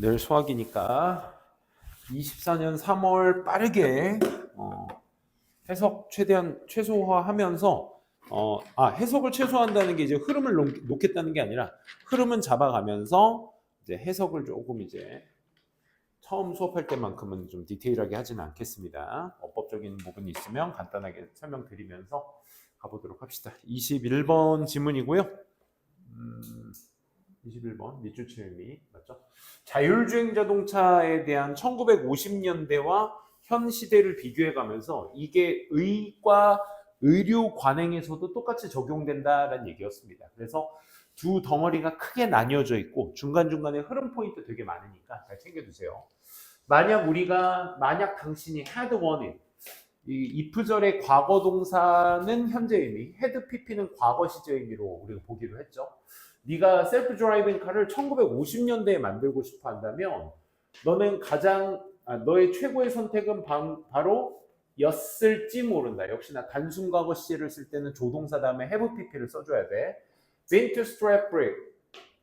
내일 수학이니까 24년 3월 빠르게 해석 최대한 최소화하면서 해석을 최소화한다는 게 이제 흐름을 놓겠다는 게 아니라 흐름은 잡아가면서 이제 해석을 조금 이제 처음 수업할 때만큼은 좀 디테일하게 하지는 않겠습니다. 어법적인 부분이 있으면 간단하게 설명드리면서 가보도록 합시다. 21번 지문이고요. 21번 밑줄 치음이 맞죠? 자율주행 자동차에 대한 1950년대와 현 시대를 비교해 가면서 이게 의과 의료 관행에서도 똑같이 적용된다라는 얘기였습니다. 그래서 두 덩어리가 크게 나뉘어져 있고 중간중간에 흐름 포인트 되게 많으니까 잘 챙겨두세요. 만약 당신이 had wanted, 이 if절의 과거 동사는 현재 의미, had pp는 과거 시제 의미로 우리가 보기로 했죠. 네가 셀프 드라이빙 카를 1950년대에 만들고 싶어 한다면 너는 너의 최고의 선택은 바로 였을지 모른다. 역시나 단순 과거 시제를 쓸 때는 조동사 다음에 have pp를 써줘야 돼. Been to strap brake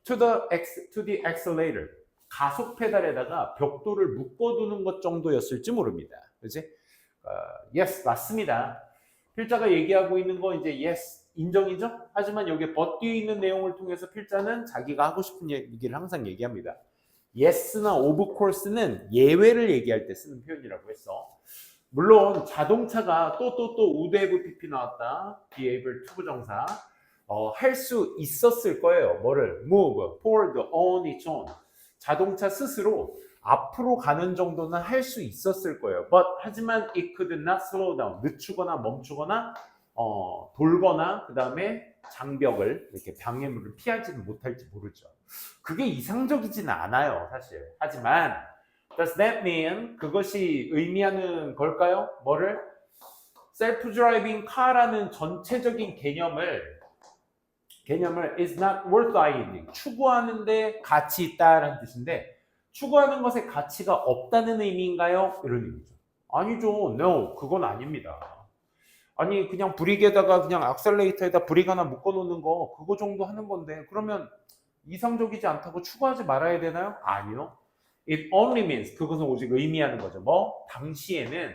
to the accelerator. 가속 페달에다가 벽돌을 묶어두는 것 정도였을지 모릅니다. 그렇지? yes, 맞습니다. 필자가 얘기하고 있는 거 이제 yes, 인정이죠? 하지만 여기에 but 뒤에 있는 내용을 통해서 필자는 자기가 하고 싶은 얘기를 항상 얘기합니다. yes나 of course는 예외를 얘기할 때 쓰는 표현이라고 했어. 물론 자동차가 또 would have pp 나왔다. be able to 부정사. 할 수 있었을 거예요. 뭐를? move, forward, on its own. 자동차 스스로 앞으로 가는 정도는 할 수 있었을 거예요. 하지만 it could not slow down. 늦추거나 멈추거나 돌거나 그 다음에 장벽을 이렇게 방해물을 피하지는 못할지 모르죠. 그게 이상적이지는 않아요, 사실. 하지만 does that mean 그것이 의미하는 걸까요? 뭐를? 셀프 드라이빙 카라는 전체적인 개념을 is not worth eyeing, 추구하는데 가치 있다라는 뜻인데 추구하는 것에 가치가 없다는 의미인가요? 이런 의미죠. 아니죠. No, 그건 아닙니다. 아니 그냥 브릭에다가 그냥 악셀레이터에다 브릭 하나 묶어놓는 거 그거 정도 하는 건데 그러면 이상적이지 않다고 추구하지 말아야 되나요? 아니요. It only means, 그것은 오직 의미하는 거죠. 뭐? 당시에는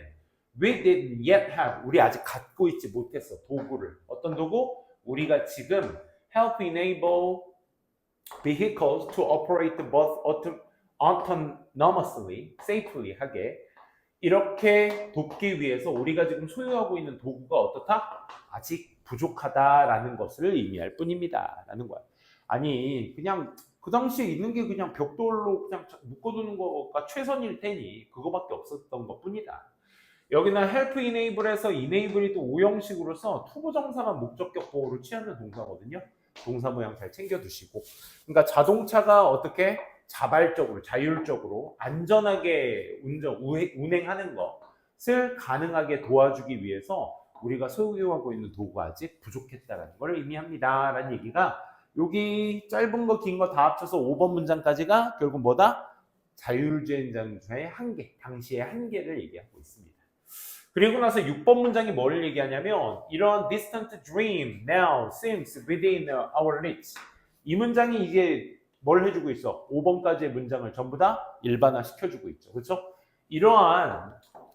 we didn't yet have, 우리 아직 갖고 있지 못했어. 도구를. 어떤 도구? 우리가 지금 help enable vehicles to operate both autonomously, safely 하게 이렇게 돕기 위해서 우리가 지금 소유하고 있는 도구가 어떻다? 아직 부족하다라는 것을 의미할 뿐입니다. 라는 거야. 아니 그냥 그 당시에 있는 게 그냥 벽돌로 그냥 묶어두는 거가 최선일 테니 그거밖에 없었던 것 뿐이다. 여기는 help enable에서 enable이 또 오형식으로서 투부정사만 목적격 보호를 취하는 동사거든요. 동사 모양 잘 챙겨두시고. 그러니까 자동차가 어떻게 자발적으로 자율적으로 안전하게 운행하는 것을 가능하게 도와주기 위해서 우리가 소유하고 있는 도구가 아직 부족했다는 걸 의미합니다. 라는 얘기가 여기 짧은 거 긴 거 다 합쳐서 5번 문장까지가 결국 뭐다? 자율주행 자동차의 한계, 당시의 한계를 얘기하고 있습니다. 그리고 나서 6번 문장이 뭘 얘기하냐면 이런 distant dream now seems within our reach. 이 문장이 이제 뭘 해주고 있어? 5번까지의 문장을 전부 다 일반화 시켜주고 있죠. 그렇죠? 이러한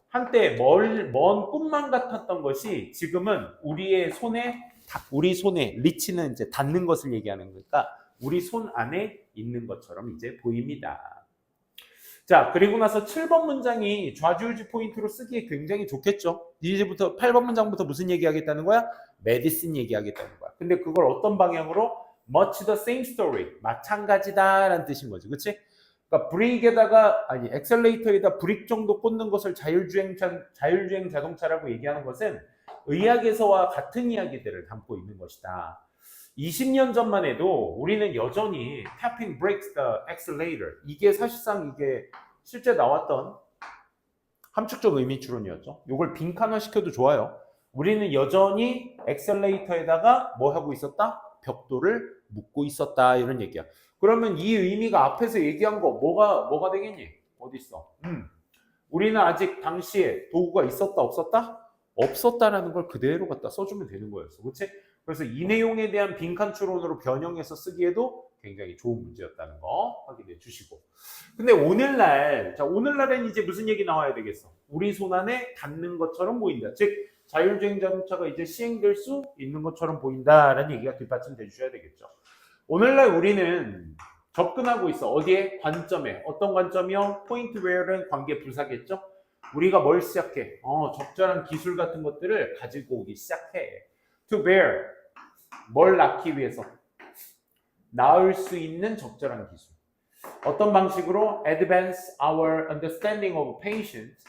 한때 먼 꿈만 같았던 것이 지금은 우리 손에 리치는 이제 닿는 것을 얘기하는 거니까 우리 손 안에 있는 것처럼 이제 보입니다. 자, 그리고 나서 7번 문장이 좌지우지 포인트로 쓰기에 굉장히 좋겠죠. 이제부터 8번 문장부터 무슨 얘기하겠다는 거야? 메디신 얘기하겠다는 거야. 근데 그걸 어떤 방향으로? Much the same story. 마찬가지다라는 뜻인 거죠. 그치? 그러니까 엑셀레이터에다 브릭 정도 꽂는 것을 자율주행 자동차라고 얘기하는 것은 의학에서와 같은 이야기들을 담고 있는 것이다. 20년 전만 해도 우리는 여전히 tapping brakes the accelerator. 이게 사실상 이게 실제 나왔던 함축적 의미 추론이었죠. 이걸 빈칸화 시켜도 좋아요. 우리는 여전히 엑셀레이터에다가 뭐 하고 있었다? 벽돌을 묶고 있었다. 이런 얘기야. 그러면 이 의미가 앞에서 얘기한 거 뭐가 되겠니? 어디 있어? 우리는 아직 당시에 도구가 있었다 없었다? 없었다라는 걸 그대로 갖다 써주면 되는 거였어. 그렇지? 그래서 이 내용에 대한 빈칸 추론으로 변형해서 쓰기에도 굉장히 좋은 문제였다는 거 확인해 주시고. 근데 오늘날은 이제 무슨 얘기 나와야 되겠어? 우리 손 안에 닿는 것처럼 보인다. 즉, 자율주행 자동차가 이제 시행될 수 있는 것처럼 보인다라는 얘기가 뒷받침돼 주셔야 되겠죠. 오늘날 우리는 접근하고 있어. 어디에? 관점에. 어떤 관점이요? 포인트 웨어는 관계 부사겠죠? 우리가 뭘 시작해? 적절한 기술 같은 것들을 가지고 오기 시작해. To bear. 뭘 낳기 위해서? 낳을 수 있는 적절한 기술. 어떤 방식으로? Advance our understanding of patients.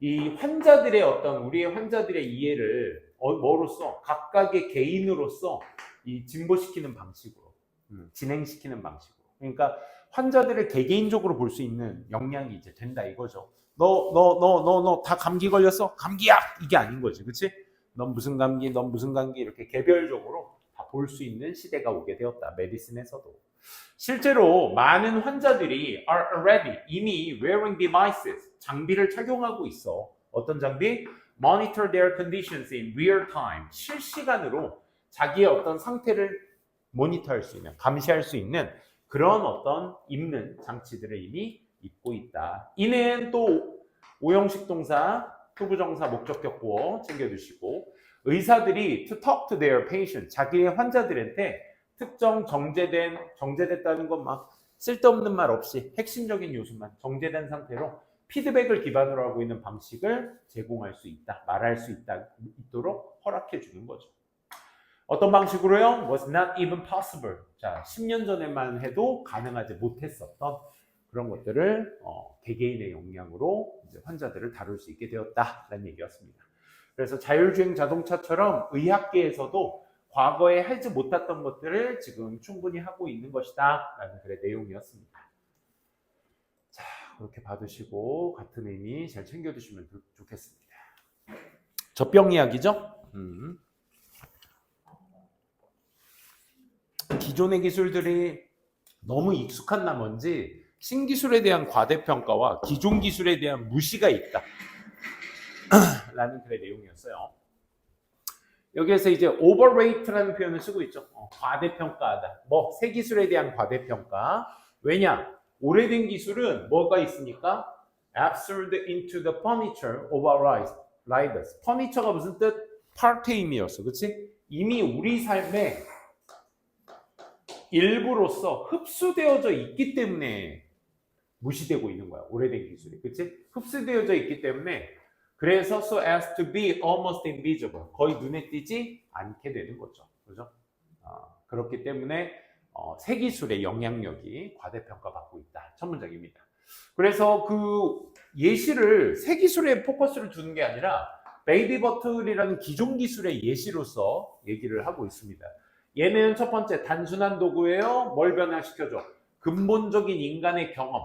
이 환자들의 우리의 환자들의 이해를 뭐로써? 각각의 개인으로서 이 진보시키는 방식으로, 진행시키는 방식으로. 그러니까 환자들을 개개인적으로 볼 수 있는 역량이 이제 된다 이거죠. 너 다 감기 걸렸어? 감기약! 이게 아닌 거지, 그치? 넌 무슨 감기 이렇게 개별적으로 다 볼 수 있는 시대가 오게 되었다. 메디슨에서도. 실제로 많은 환자들이 are already 이미 wearing devices 장비를 착용하고 있어. 어떤 장비? Monitor their conditions in real time. 실시간으로 자기의 어떤 상태를 모니터할 수 있는, 감시할 수 있는 그런 어떤 입는 장치들을 이미 입고 있다. 이는 또 오형식 동사, 투부정사, 목적격 보어 챙겨두시고, 의사들이 to talk to their patient, 자기의 환자들한테 특정 정제됐다는 건 막 쓸데없는 말 없이 핵심적인 요소만 정제된 상태로 피드백을 기반으로 하고 있는 방식을 제공할 수 있다, 말할 수 있도록 허락해 주는 거죠. 어떤 방식으로요? Was not even possible. 자, 10년 전에만 해도 가능하지 못했었던 그런 것들을 개개인의 역량으로 이제 환자들을 다룰 수 있게 되었다라는 얘기였습니다. 그래서 자율주행 자동차처럼 의학계에서도 과거에 하지 못했던 것들을 지금 충분히 하고 있는 것이다 라는 글의 내용이었습니다. 자, 그렇게 받으시고 같은 의미 잘 챙겨두시면 좋겠습니다. 젖병 이야기죠? 기존의 기술들이 너무 익숙한 나머지 신기술에 대한 과대평가와 기존 기술에 대한 무시가 있다 라는 글의 내용이었어요. 여기에서 이제 overrate라는 표현을 쓰고 있죠. 과대평가하다. 새 기술에 대한 과대평가. 왜냐? 오래된 기술은 뭐가 있으니까? absorbed into the furniture of our lives. furniture가 무슨 뜻? part의 의미였어. 그치? 이미 우리 삶의 일부로서 흡수되어져 있기 때문에 무시되고 있는 거야. 오래된 기술이. 그치? 흡수되어져 있기 때문에 그래서 so as to be almost invisible. 거의 눈에 띄지 않게 되는 거죠. 그죠? 그렇기 때문에 새 기술의 영향력이 과대평가받고 있다. 첫 문장입니다. 그래서 그 예시를 새 기술에 포커스를 두는 게 아니라 베이비 버틀이라는 기존 기술의 예시로서 얘기를 하고 있습니다. 얘는 첫 번째 단순한 도구예요. 뭘 변화시켜줘? 근본적인 인간의 경험.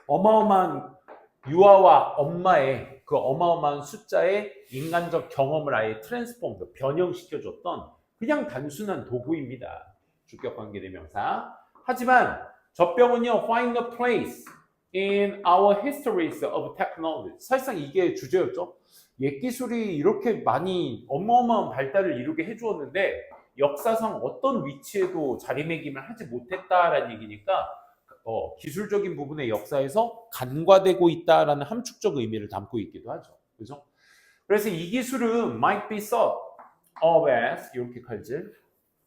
어마어마한 유아와 엄마의 그 어마어마한 숫자의 인간적 경험을 아예 트랜스폼, 변형시켜줬던 그냥 단순한 도구입니다. 주격관계대명사. 하지만 젖병은요, find a place in our histories of technology. 사실상 이게 주제였죠. 옛 기술이 이렇게 많이 어마어마한 발달을 이루게 해주었는데 역사상 어떤 위치에도 자리매김을 하지 못했다라는 얘기니까 기술적인 부분의 역사에서 간과되고 있다라는 함축적 의미를 담고 있기도 하죠. 그죠? 그래서 이 기술은 might be thought of as 이렇게 칼질,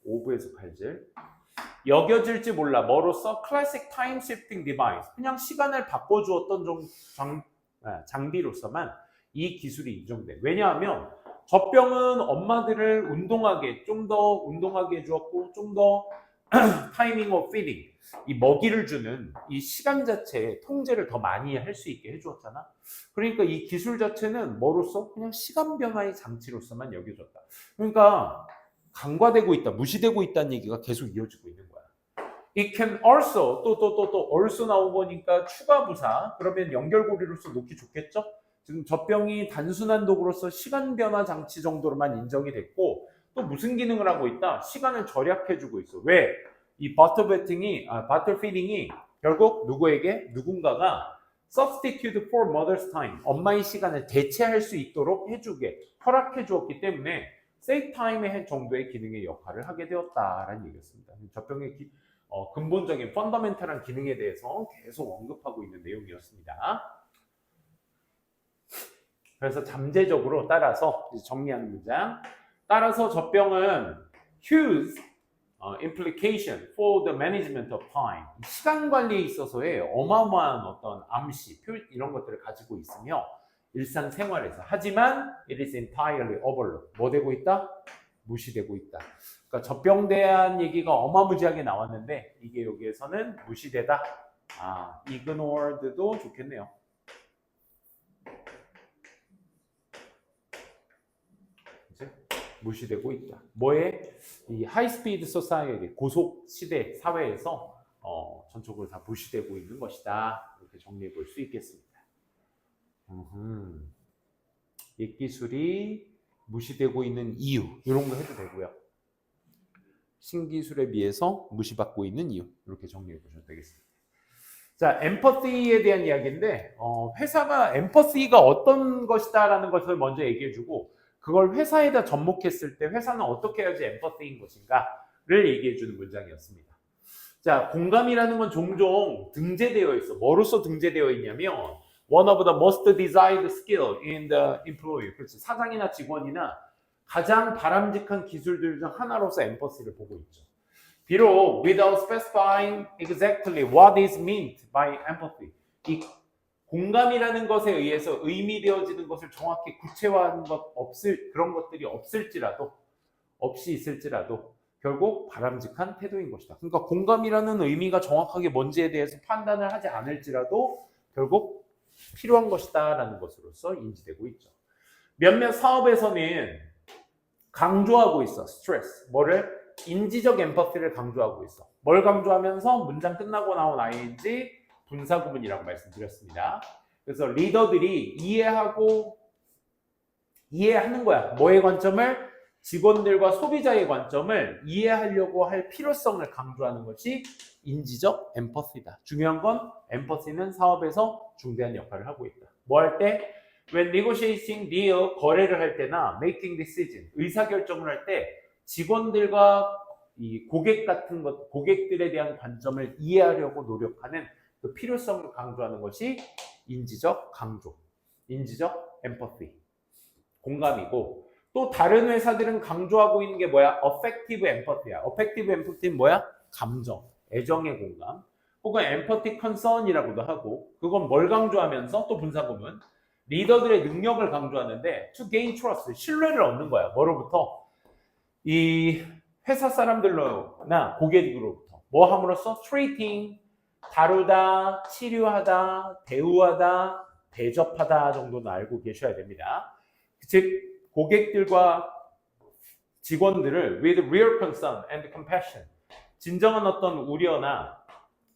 오브에서 칼질 여겨질지 몰라. 뭐로써? classic time shifting device. 그냥 시간을 바꿔주었던 장비로서만 이 기술이 인정돼. 왜냐하면 젖병은 엄마들을 좀 더 운동하게 해주었고 좀 더 타이밍 오브 피딩, 이 먹이를 주는 이 시간 자체에 통제를 더 많이 할 수 있게 해주었잖아. 그러니까 이 기술 자체는 뭐로써? 그냥 시간 변화의 장치로서만 여겨졌다. 그러니까 간과되고 있다, 무시되고 있다는 얘기가 계속 이어지고 있는 거야. It can also 또 also 나온 거니까 추가 부사. 그러면 연결고리로서 놓기 좋겠죠? 지금 젖병이 단순한 도구로서 시간 변화 장치 정도로만 인정이 됐고 또 무슨 기능을 하고 있다? 시간을 절약해주고 있어. 왜? 이 버터 피딩이 결국 누군가가 substitute for mother's time, 엄마의 시간을 대체할 수 있도록 허락해 주었기 때문에 save time의 정도의 기능의 역할을 하게 되었다라는 얘기였습니다. 젖병의 근본적인 펀더멘탈한 기능에 대해서 계속 언급하고 있는 내용이었습니다. 그래서 잠재적으로 따라서 정리하는 문장. 따라서 젖병은 huge implication for the management of time. 시간 관리에 있어서의 어마어마한 어떤 암시, 이런 것들을 가지고 있으며 일상생활에서. 하지만 it is entirely overlooked. 뭐 되고 있다? 무시되고 있다. 그러니까 젖병 대한 얘기가 어마무지하게 나왔는데 이게 여기에서는 무시되다. ignored도 좋겠네요. 무시되고 있다. 뭐에? 이 하이스피드 소사이어티, 고속 시대 사회에서 전적으로 다 무시되고 있는 것이다. 이렇게 정리해 볼 수 있겠습니다. 옛기술이 무시되고 있는 이유, 이런 거 해도 되고요. 신기술에 비해서 무시받고 있는 이유, 이렇게 정리해 보셔도 되겠습니다. 자, 엠퍼시에 대한 이야기인데 회사가 엠퍼시가 어떤 것이다라는 것을 먼저 얘기해주고 그걸 회사에다 접목했을 때 회사는 어떻게 해야지 엠퍼시인 것인가를 얘기해주는 문장이었습니다. 자, 공감이라는 건 종종 등재되어 있어. 뭐로서 등재되어 있냐면 one of the most desired skill in the employee. 그렇지. 사장이나 직원이나 가장 바람직한 기술들 중 하나로서 엠퍼시를 보고 있죠. 비록 without specifying exactly what is meant by empathy. 이 공감이라는 것에 의해서 의미되어지는 것을 정확히 구체화한 그런 것들이 없이 있을지라도 결국 바람직한 태도인 것이다. 그러니까 공감이라는 의미가 정확하게 뭔지에 대해서 판단을 하지 않을지라도 결국 필요한 것이다 라는 것으로서 인지되고 있죠. 몇몇 사업에서는 강조하고 있어. 스트레스. 뭐를? 인지적 엠퍼시를 강조하고 있어. 뭘 강조하면서? 문장 끝나고 나온 ing 분사구문이라고 말씀드렸습니다. 그래서 리더들이 이해하는 거야. 뭐의 관점을? 직원들과 소비자의 관점을 이해하려고 할 필요성을 강조하는 것이 인지적 엠퍼시다. 중요한 건 엠퍼시는 사업에서 중대한 역할을 하고 있다. 뭐 할 때? When negotiating deal, 거래를 할 때나 making decision, 의사결정을 할 때 직원들과 이 고객들에 대한 관점을 이해하려고 노력하는 그 필요성을 강조하는 것이 인지적 강조, 인지적 엠퍼시, 공감이고, 또 다른 회사들은 강조하고 있는 게 뭐야? affective empathy야. affective empathy는 뭐야? 감정, 애정의 공감, 혹은 empathic concern이라고도 하고, 그건 뭘 강조하면서 또 분사구문, 리더들의 능력을 강조하는데 to gain trust, 신뢰를 얻는 거야. 뭐로부터? 이 회사 사람들로나 고객으로부터. 뭐 함으로써? treating, 다루다, 치료하다, 대우하다, 대접하다 정도는 알고 계셔야 됩니다. 즉 고객들과 직원들을 with real concern and compassion, 진정한 어떤 우려나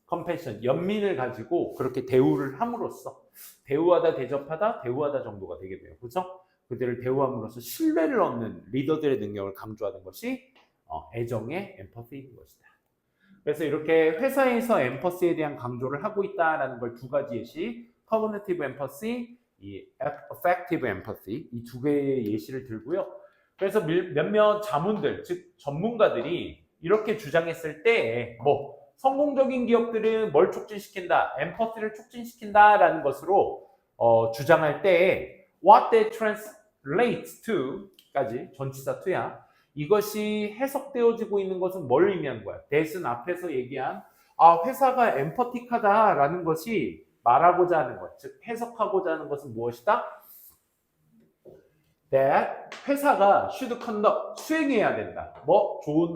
compassion, 연민을 가지고 그렇게 대우를 함으로써, 대우하다, 대접하다, 대우하다 정도가 되겠네요. 그렇죠? 그들을 대우함으로써 신뢰를 얻는 리더들의 능력을 강조하는 것이 애정의 엠퍼시인 것이다. 그래서 이렇게 회사에서 엠퍼시에 대한 강조를 하고 있다라는 걸 두 가지 예시, cognitive empathy, 이 affective empathy, 이 두 개의 예시를 들고요. 그래서 몇몇 자문들, 즉 전문가들이 이렇게 주장했을 때 성공적인 기업들은 뭘 촉진시킨다? 엠퍼시를 촉진시킨다라는 것으로 주장할 때 what that translates to까지 전치사 to야. 이것이 해석되어지고 있는 것은 뭘 의미하는 거야? that은 앞에서 얘기한 회사가 엠퍼틱하다라는 것이 말하고자 하는 것, 즉 해석하고자 하는 것은 무엇이다? that 회사가 should conduct, 수행해야 된다. 좋은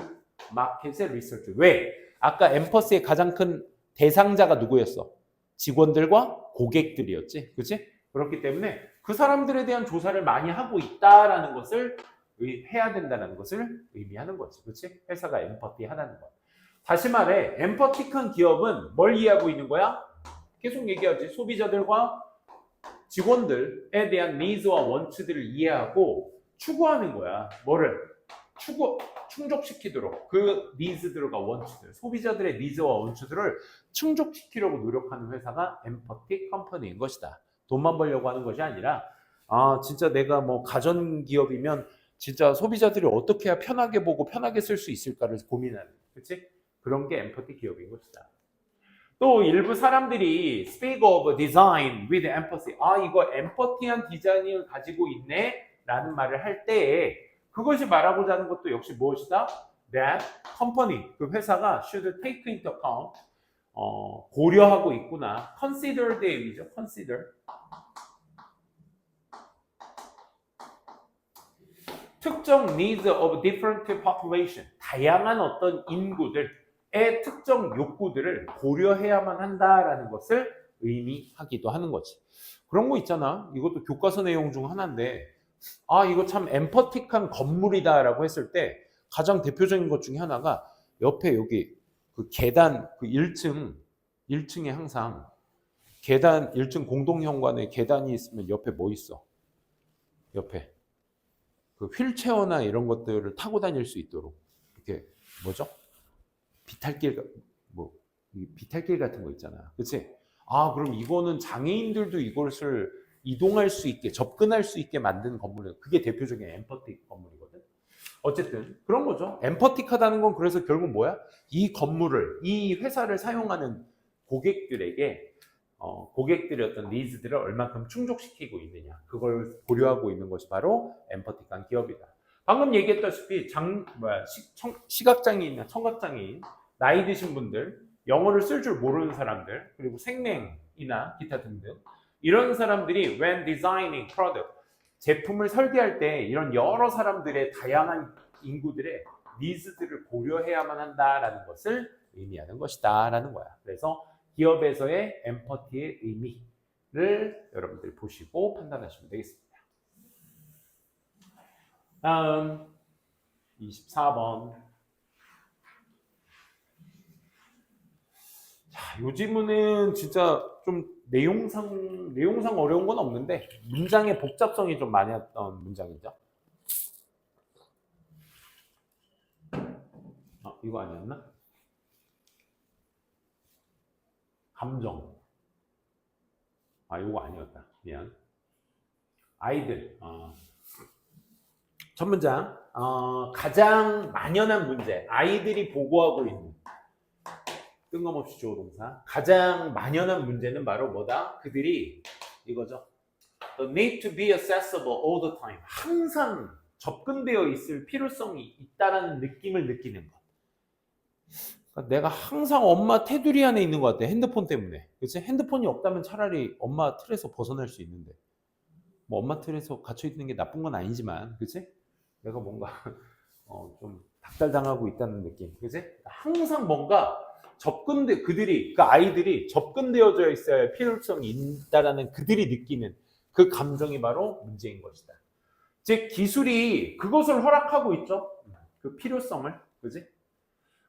마켓의 리서치. 왜? 아까 엠퍼시의 가장 큰 대상자가 누구였어? 직원들과 고객들이었지. 그렇지? 그렇기 때문에 그 사람들에 대한 조사를 많이 하고 있다라는 것을 해야 된다는 것을 의미하는 거지. 그렇지? 회사가 엠퍼티하다는 것. 다시 말해 엠퍼틱한 기업은 뭘 이해하고 있는 거야? 계속 얘기하지. 소비자들과 직원들에 대한 니즈와 원츠들을 이해하고 추구하는 거야. 뭐를? 충족시키도록 그 니즈들과 원츠들, 소비자들의 니즈와 원츠들을 충족시키려고 노력하는 회사가 엠퍼틱 컴퍼니인 것이다. 돈만 벌려고 하는 것이 아니라 진짜 내가 가전기업이면 진짜 소비자들이 어떻게 해야 편하게 보고 편하게 쓸 수 있을까를 고민하는, 그렇지? 그런 게 엠퍼티 기업인 것이다. 또 일부 사람들이 speak of design with empathy. 아, 이거 엠퍼티한 디자인을 가지고 있네 라는 말을 할 때에 그것이 말하고자 하는 것도 역시 무엇이다? That company, 그 회사가 should take into account, 고려하고 있구나. consider의 의미죠. consider. 특정 needs of different population, 다양한 어떤 인구들의 특정 욕구들을 고려해야만 한다라는 것을 의미하기도 하는 거지. 그런 거 있잖아. 이것도 교과서 내용 중 하나인데, 아, 이거 참 엠퍼틱한 건물이다라고 했을 때 가장 대표적인 것 중에 하나가 옆에 여기 그 계단 그 1층에 항상 계단 1층 공동현관에 계단이 있으면 옆에 뭐 있어? 옆에 그 휠체어나 이런 것들을 타고 다닐 수 있도록 이렇게 뭐죠? 비탈길 뭐 비탈길 같은 거 있잖아. 그렇지? 아, 그럼 이거는 장애인들도 이것을 이동할 수 있게 접근할 수 있게 만든 건물이에요. 그게 대표적인 엠퍼틱 건물이거든. 어쨌든 그런 거죠. 엠퍼틱하다는 건 그래서 결국 뭐야? 이 건물을 이 회사를 사용하는 고객들에게 고객들의 어떤 니즈들을 얼만큼 충족시키고 있느냐 그걸 고려하고 있는 것이 바로 엠퍼틱한 기업이다. 방금 얘기했다시피 시각장애인이나 청각장애인, 나이 드신 분들, 영어를 쓸 줄 모르는 사람들, 그리고 생맹이나 기타 등등 이런 사람들이 when designing product, 제품을 설계할 때 이런 여러 사람들의 다양한 인구들의 니즈들을 고려해야만 한다라는 것을 의미하는 것이다 라는 거야. 그래서 기업에서의 엠퍼티의 의미를 여러분들 보시고 판단하시면 되겠습니다. 다음 24번. 자, 요 지문은 진짜 좀 내용상 어려운 건 없는데 문장의 복잡성이 좀 많이 했던 문장이죠. 이거 아니었나? 감정. 이거 아니었다. 미안. 아이들. 첫 문장. 가장 만연한 문제. 아이들이 보고하고 있는. 뜬금없이 조동사. 가장 만연한 문제는 바로 뭐다? 그들이 이거죠. The need to be accessible all the time. 항상 접근되어 있을 필요성이 있다라는 느낌을 느끼는 것. 그러니까 내가 항상 엄마 테두리 안에 있는 것 같아. 핸드폰 때문에. 그치? 핸드폰이 없다면 차라리 엄마 틀에서 벗어날 수 있는데. 뭐 엄마 틀에서 갇혀 있는 게 나쁜 건 아니지만, 그치? 내가 뭔가 좀 닥달당하고 있다는 느낌. 그치? 항상 뭔가 그들이, 그 아이들이 접근되어져 있어야 할 필요성이 있다라는 그들이 느끼는 그 감정이 바로 문제인 것이다. 즉, 기술이 그것을 허락하고 있죠. 그 필요성을. 그치?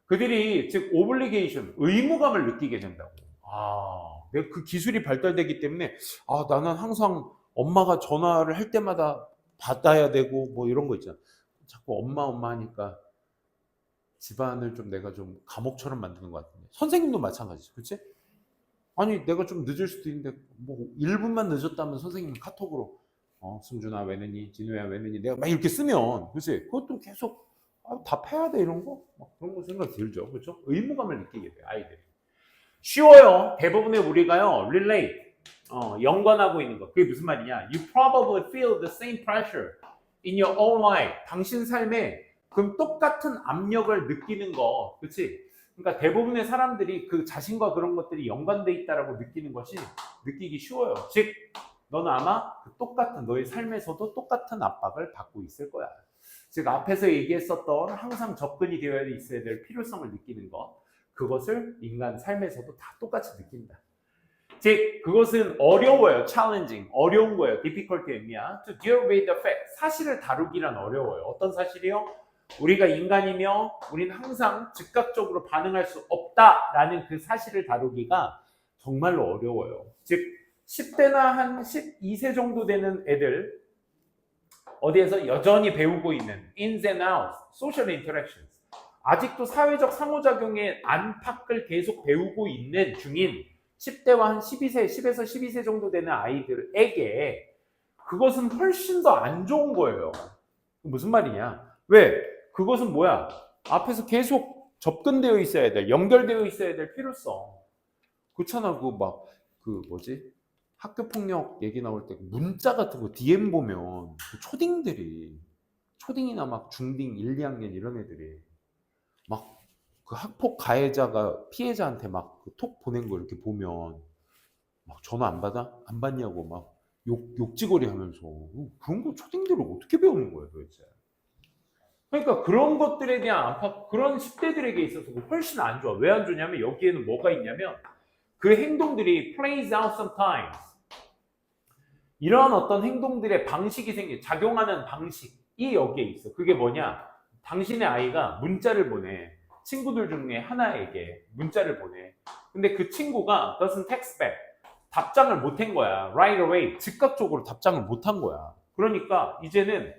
그들이 즉 오블리게이션, 의무감을 느끼게 된다고. 내가 그 기술이 발달되기 때문에 나는 항상 엄마가 전화를 할 때마다 받아야 되고 뭐 이런 거 있잖아. 자꾸 엄마 하니까 집안을 좀 내가 좀 감옥처럼 만드는 것 같은데. 선생님도 마찬가지지, 그렇지? 아니 내가 좀 늦을 수도 있는데 뭐 1분만 늦었다면 선생님 카톡으로 승준아 왜 늦니? 진우야 왜 늦니? 내가 막 이렇게 쓰면, 그렇지? 그것도 계속 답해야 돼 이런 거? 그런 거 생각 들죠. 그렇죠? 의무감을 느끼게 돼요, 아이들이. 쉬워요. 대부분의 우리가요, relate, 연관하고 있는 거. 그게 무슨 말이냐? You probably feel the same pressure in your own life. 당신 삶에 그럼 똑같은 압력을 느끼는 거, 그렇지? 그러니까 대부분의 사람들이 그 자신과 그런 것들이 연관돼 있다라고 느끼는 것이 느끼기 쉬워요. 즉, 너는 아마 너의 삶에서도 똑같은 압박을 받고 있을 거야. 즉 앞에서 얘기했었던 항상 접근이 되어야 있어야 될 필요성을 느끼는 것, 그것을 인간 삶에서도 다 똑같이 느낀다. 즉 그것은 어려워요. challenging, 어려운 거예요. difficult의 의미야. to deal with the fact, 사실을 다루기란 어려워요. 어떤 사실이요? 우리가 인간이며 우리는 항상 즉각적으로 반응할 수 없다라는 그 사실을 다루기가 정말로 어려워요. 즉 10대나 한 12세 정도 되는 애들, 어디에서 여전히 배우고 있는 ins and outs, social interactions, 아직도 사회적 상호작용의 안팎을 계속 배우고 있는 중인 10대와 한 12세, 10에서 12세 정도 되는 아이들에게 그것은 훨씬 더 안 좋은 거예요. 무슨 말이냐? 왜? 그것은 뭐야? 앞에서 계속 접근되어 있어야 될, 연결되어 있어야 될 필요성. 그렇잖아. 학교 폭력 얘기 나올 때 문자 같은 거 DM 보면 그 초딩이나 막 중딩 1, 2학년 이런 애들이 막 그 학폭 가해자가 피해자한테 막 그 톡 보낸 거 이렇게 보면 막 전화 안 받아? 안 받냐고 막 욕지거리 하면서 그런 거 초딩들을 어떻게 배우는 거예요 도대체? 그러니까 그런 것들에 대한 안팎, 그런 10대들에게 있어서 훨씬 안 좋아. 왜 안 좋냐면 여기에는 뭐가 있냐면 그 행동들이 plays out sometimes. 이런 어떤 행동들의 방식이 작용하는 방식이 여기에 있어. 그게 뭐냐? 당신의 아이가 문자를 보내. 친구들 중에 하나에게 문자를 보내. 근데 그 친구가 doesn't text back. 답장을 못 한 거야. Right away. 즉각적으로 답장을 못 한 거야. 그러니까 이제는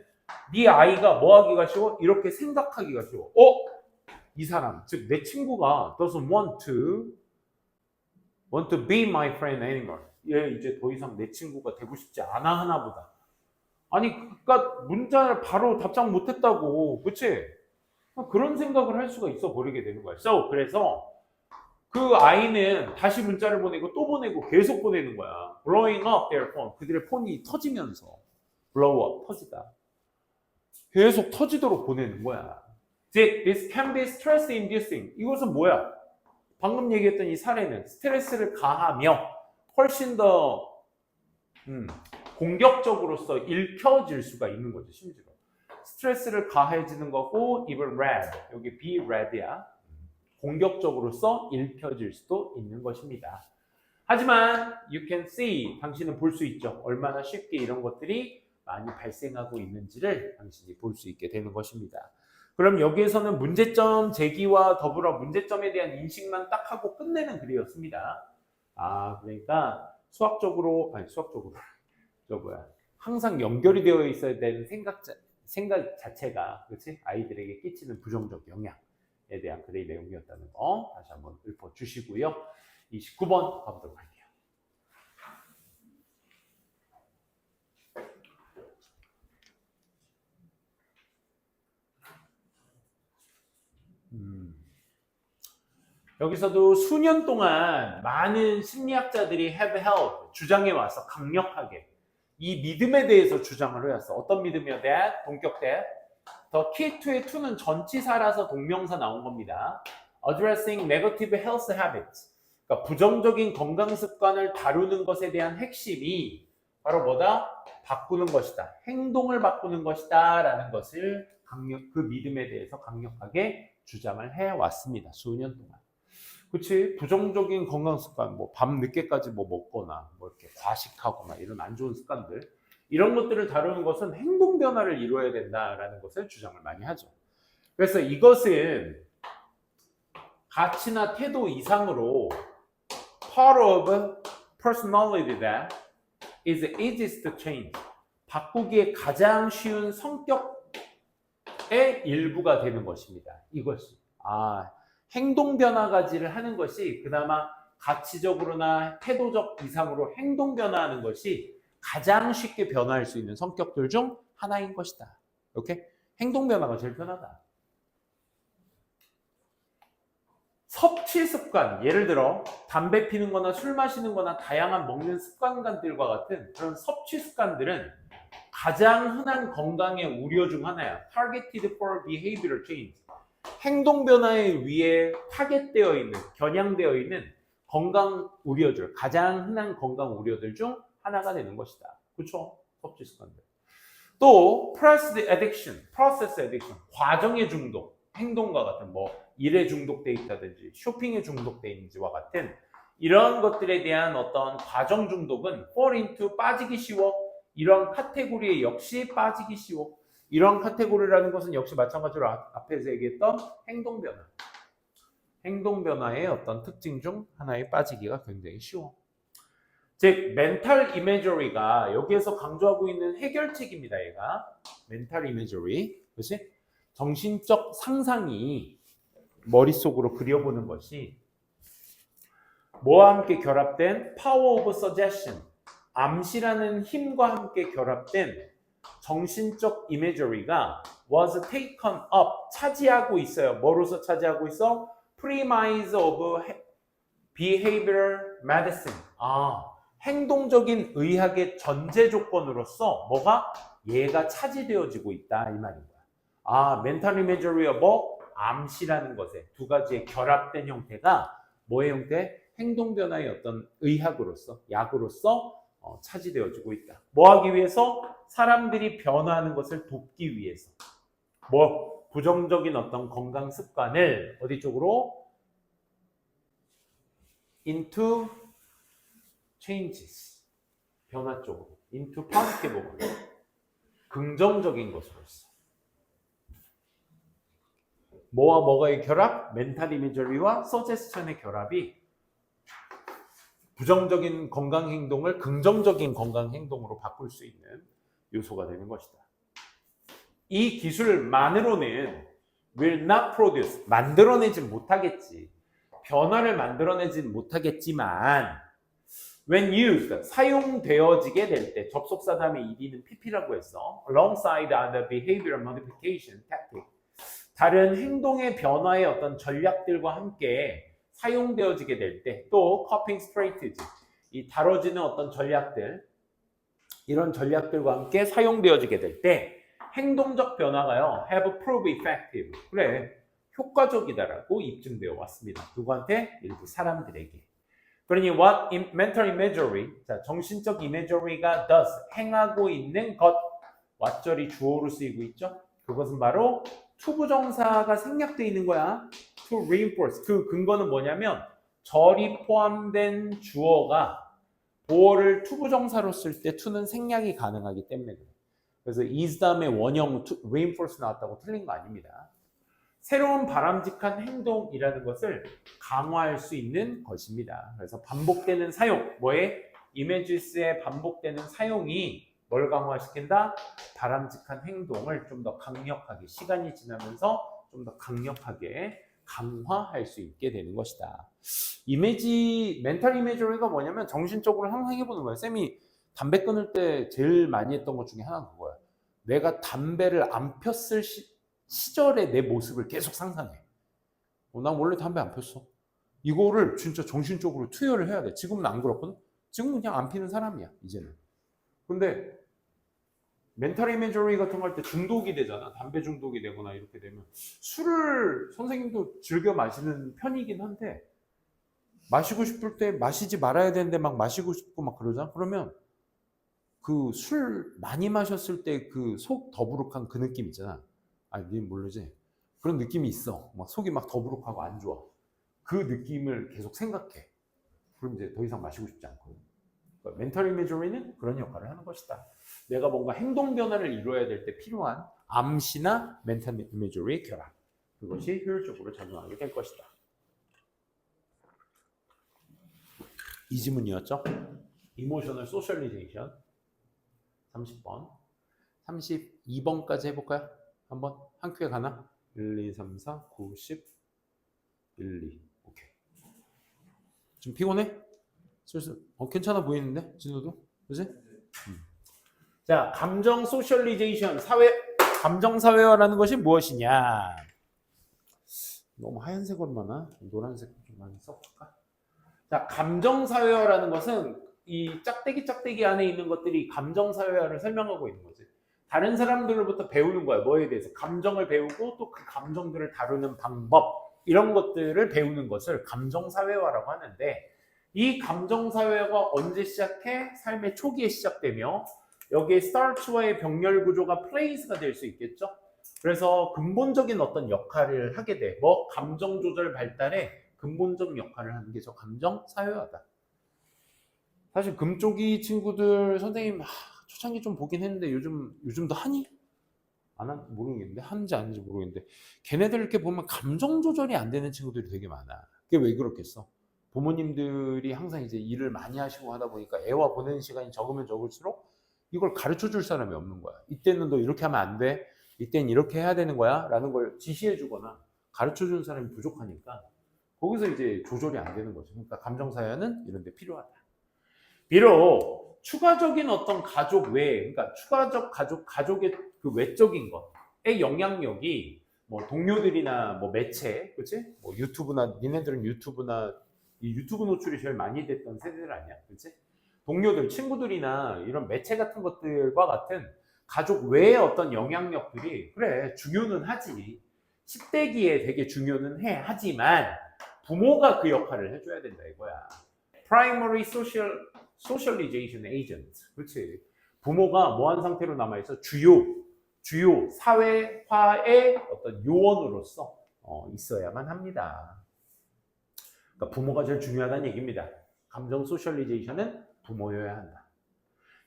네 아이가 뭐 하기가 쉬워? 이렇게 생각하기가 쉬워. 이 사람, 즉 내 친구가 doesn't want to be my friend anymore. 얘 이제 더 이상 내 친구가 되고 싶지 않아 하나 보다. 아니, 그러니까 문자를 바로 답장 못 했다고. 그치? 그런 생각을 할 수가 있어 버리게 되는 거야. 그래서 그 아이는 다시 문자를 보내고 또 보내고 계속 보내는 거야. blowing up their phone. 그들의 폰이 터지면서 blow up, 터지다. 계속 터지도록 보내는 거야. This can be stress inducing. 이것은 뭐야? 방금 얘기했던 이 사례는 스트레스를 가하며 훨씬 더 공격적으로서 읽혀질 수가 있는 거죠. 심지어 스트레스를 가해지는 거고 even red, 여기 be red야. 공격적으로서 읽혀질 수도 있는 것입니다. 하지만 you can see, 당신은 볼 수 있죠. 얼마나 쉽게 이런 것들이 많이 발생하고 있는지를 당신이 볼 수 있게 되는 것입니다. 그럼 여기에서는 문제점 제기와 더불어 문제점에 대한 인식만 딱 하고 끝내는 글이었습니다. 그러니까 항상 연결이 되어 있어야 되는 생각 자체가, 그렇지? 아이들에게 끼치는 부정적 영향에 대한 글의 내용이었다는 거 다시 한번 읊어주시고요. 29번 가보도록 할게요. 여기서도 수년 동안 많은 심리학자들이 have held, 주장해 와서 강력하게 이 믿음에 대해서 주장을 해왔어. 어떤 믿음이요? that, 동격 that. 더 key to의 to는 전치사라서 동명사 나온 겁니다. addressing negative health habits. 그러니까 부정적인 건강 습관을 다루는 것에 대한 핵심이 바로 뭐다? 바꾸는 것이다. 행동을 바꾸는 것이다. 라는 것을 그 믿음에 대해서 강력하게 주장을 해왔습니다. 수년 동안. 그치? 부정적인 건강 습관, 밤 늦게까지 먹거나, 이렇게 과식하고 이런 안 좋은 습관들. 이런 것들을 다루는 것은 행동 변화를 이루어야 된다라는 것을 주장을 많이 하죠. 그래서 이것은 가치나 태도 이상으로 part of personality that is easiest to change. 바꾸기에 가장 쉬운 성격의 일부가 되는 것입니다. 이것이. 행동 변화가지를 하는 것이 그나마 가치적으로나 태도적 이상으로 행동 변화하는 것이 가장 쉽게 변화할 수 있는 성격들 중 하나인 것이다. 오케이? 행동 변화가 제일 편하다. 섭취 습관, 예를 들어 담배 피는 거나 술 마시는 거나 다양한 먹는 습관들과 같은 그런 섭취 습관들은 가장 흔한 건강의 우려 중 하나야. Targeted for behavioral change. 행동 변화에 위해 타겟되어 있는, 겨냥되어 있는 건강 우려들, 가장 흔한 건강 우려들 중 하나가 되는 것이다. 그렇죠? 섭취 습관들. 또 process addiction, 과정의 중독, 행동과 같은 일에 중독돼 있다든지 쇼핑에 중독돼 있는지와 같은 이런 것들에 대한 어떤 과정 중독은 fall into, 빠지기 쉬워. 이런 카테고리에 역시 빠지기 쉬워. 이런 카테고리라는 것은 역시 마찬가지로 앞에서 얘기했던 행동 변화. 행동 변화의 어떤 특징 중 하나에 빠지기가 굉장히 쉬워. 즉, 멘탈 이미저리가 여기에서 강조하고 있는 해결책입니다. 얘가 멘탈 이미저리, 그렇지? 정신적 상상이 머릿속으로 그려보는 것이 뭐와 함께 결합된 power of suggestion, 암시라는 힘과 함께 결합된 정신적 imagery가 was taken up, 차지하고 있어요. 뭐로서 차지하고 있어? premise of behavioral medicine. 행동적인 의학의 전제 조건으로서 뭐가? 얘가 차지되어지고 있다 이 말인 거야. mental imagery와 뭐? 암시라는 것에 두 가지의 결합된 형태가 뭐의 형태? 행동 변화의 어떤 의학으로서, 약으로서 차지되어지고 있다. 뭐 하기 위해서? 사람들이 변화하는 것을 돕기 위해서. 뭐 부정적인 어떤 건강 습관을 어디 쪽으로? into changes. 변화 쪽으로. into positive. 긍정적인 것으로서. 뭐와 뭐가의 결합? 멘탈 이미저리와 서제스천의 결합이 부정적인 건강 행동을 긍정적인 건강 행동으로 바꿀 수 있는 요소가 되는 것이다. 이 기술만으로는 will not produce, 만들어내지 못하겠지. 변화를 만들어내지 못하겠지만 when used, 사용되어지게 될 때, 접속사 다음에 ed는 pp라고 했어. alongside other behavioral modification tactic, 다른 행동의 변화의 어떤 전략들과 함께 사용되어지게 될 때, 또 coping strategies, 이 다뤄지는 어떤 전략들, 이런 전략들과 함께 사용되어지게 될 때 행동적 변화가요, have proved effective. 그래, 효과적이다라고 입증되어 왔습니다. 누구한테? 일부 사람들에게. 그러니 what mental imagery, 자, 정신적 imagery가 does, 행하고 있는 것, what절이 주어로 쓰이고 있죠. 그것은 바로 투부정사가 생략되어 있는 거야. to reinforce. 그 근거는 뭐냐면 절이 포함된 주어가 보어를 투부정사로 쓸 때 to는 생략이 가능하기 때문에 그래요. 그래서 is 다음에 원형 reinforce 나왔다고 틀린 거 아닙니다. 새로운 바람직한 행동이라는 것을 강화할 수 있는 것입니다. 그래서 반복되는 사용, 뭐에? images의 반복되는 사용이 뭘 강화시킨다? 바람직한 행동을 좀 더 강력하게, 시간이 지나면서 좀 더 강력하게 강화할 수 있게 되는 것이다. 멘탈 이미저리가 뭐냐면 정신적으로 항상 해보는 거야. 쌤이 담배 끊을 때 제일 많이 했던 것 중에 하나가 그거야. 내가 담배를 안 폈을 시절의 내 모습을 계속 상상해. 난 원래 담배 안 폈어. 이거를 진짜 정신적으로 투여를 해야 돼. 지금은 안 그렇거든. 지금은 그냥 안 피는 사람이야, 이제는. 근데 멘탈 이미저리 같은 거 할 때 중독이 되잖아. 담배 중독이 되거나 이렇게 되면 술을 선생님도 즐겨 마시는 편이긴 한데 마시고 싶을 때 마시지 말아야 되는데 막 마시고 싶고 막 그러잖아. 그러면 그 술 많이 마셨을 때 그 속 더부룩한 그 느낌 있잖아. 니 모르지? 그런 느낌이 있어. 막 속이 막 더부룩하고 안 좋아. 그 느낌을 계속 생각해. 그럼 이제 더 이상 마시고 싶지 않거든. 그러니까 멘탈 이미저리는 그런 역할을 하는 것이다. 내가 뭔가 행동 변화를 이루어야 될 때 필요한 암시나 멘탈 이미저리의 결합. 그것이 효율적으로 작용하게 될 것이다. 이 지문이었죠? 이모셔널 소셜리제이션 30번. 32번까지 해볼까요? 한번 한 큐에 가나? 1, 2, 3, 4, 9, 10, 1, 2. 오케이. 좀 피곤해? 슬슬. 괜찮아 보이는데? 진호도? 그지? 자, 감정 소셜리제이션, 감정 사회화라는 것이 무엇이냐? 너무 하얀색으로만 하나? 노란색 좀 많이 써볼까? 자, 감정 사회화라는 것은 이 짝대기 안에 있는 것들이 감정 사회화를 설명하고 있는 거지. 다른 사람들로부터 배우는 거야. 뭐에 대해서? 감정을 배우고 또 그 감정들을 다루는 방법, 이런 것들을 배우는 것을 감정 사회화라고 하는데, 이 감정 사회화가 언제 시작해? 삶의 초기에 시작되며 여기에 start와의 병렬 구조가 place가 될 수 있겠죠. 그래서 근본적인 어떤 역할을 하게 돼. 감정 조절 발달에 근본적 역할을 하는 게 저 감정 사회화다. 사실 금쪽이 친구들 선생님 초창기 좀 보긴 했는데 요즘도 하니? 안 하는지 모르겠는데, 하는지 아닌지 모르겠는데, 걔네들 이렇게 보면 감정 조절이 안 되는 친구들이 되게 많아. 그게 왜 그렇겠어? 부모님들이 항상 이제 일을 많이 하시고 하다 보니까 애와 보내는 시간이 적으면 적을수록 이걸 가르쳐 줄 사람이 없는 거야. 이때는 너 이렇게 하면 안 돼. 이때는 이렇게 해야 되는 거야. 라는 걸 지시해 주거나 가르쳐 주는 사람이 부족하니까 거기서 이제 조절이 안 되는 거죠. 그러니까 감정 사회는 이런 데 필요하다. 비록 추가적인 어떤 가족 외, 그러니까 추가적 가족의 그 외적인 것의 영향력이 뭐 동료들이나 뭐 매체, 그치? 뭐 유튜브나, 니네들은 유튜브나, 이 유튜브 노출이 제일 많이 됐던 세대들 아니야, 그치? 동료들, 친구들이나 이런 매체 같은 것들과 같은 가족 외의 어떤 영향력들이, 그래, 중요는 하지. 10대기에 되게 중요는 해. 하지만 부모가 그 역할을 해줘야 된다 이거야. Primary Socialization Agent. 그렇지. 부모가 뭐한 상태로 남아있어? 주요 사회화의 어떤 요원으로서 있어야만 합니다. 그러니까 부모가 제일 중요하다는 얘기입니다. 감정 소셜리제이션은 부모여야 한다.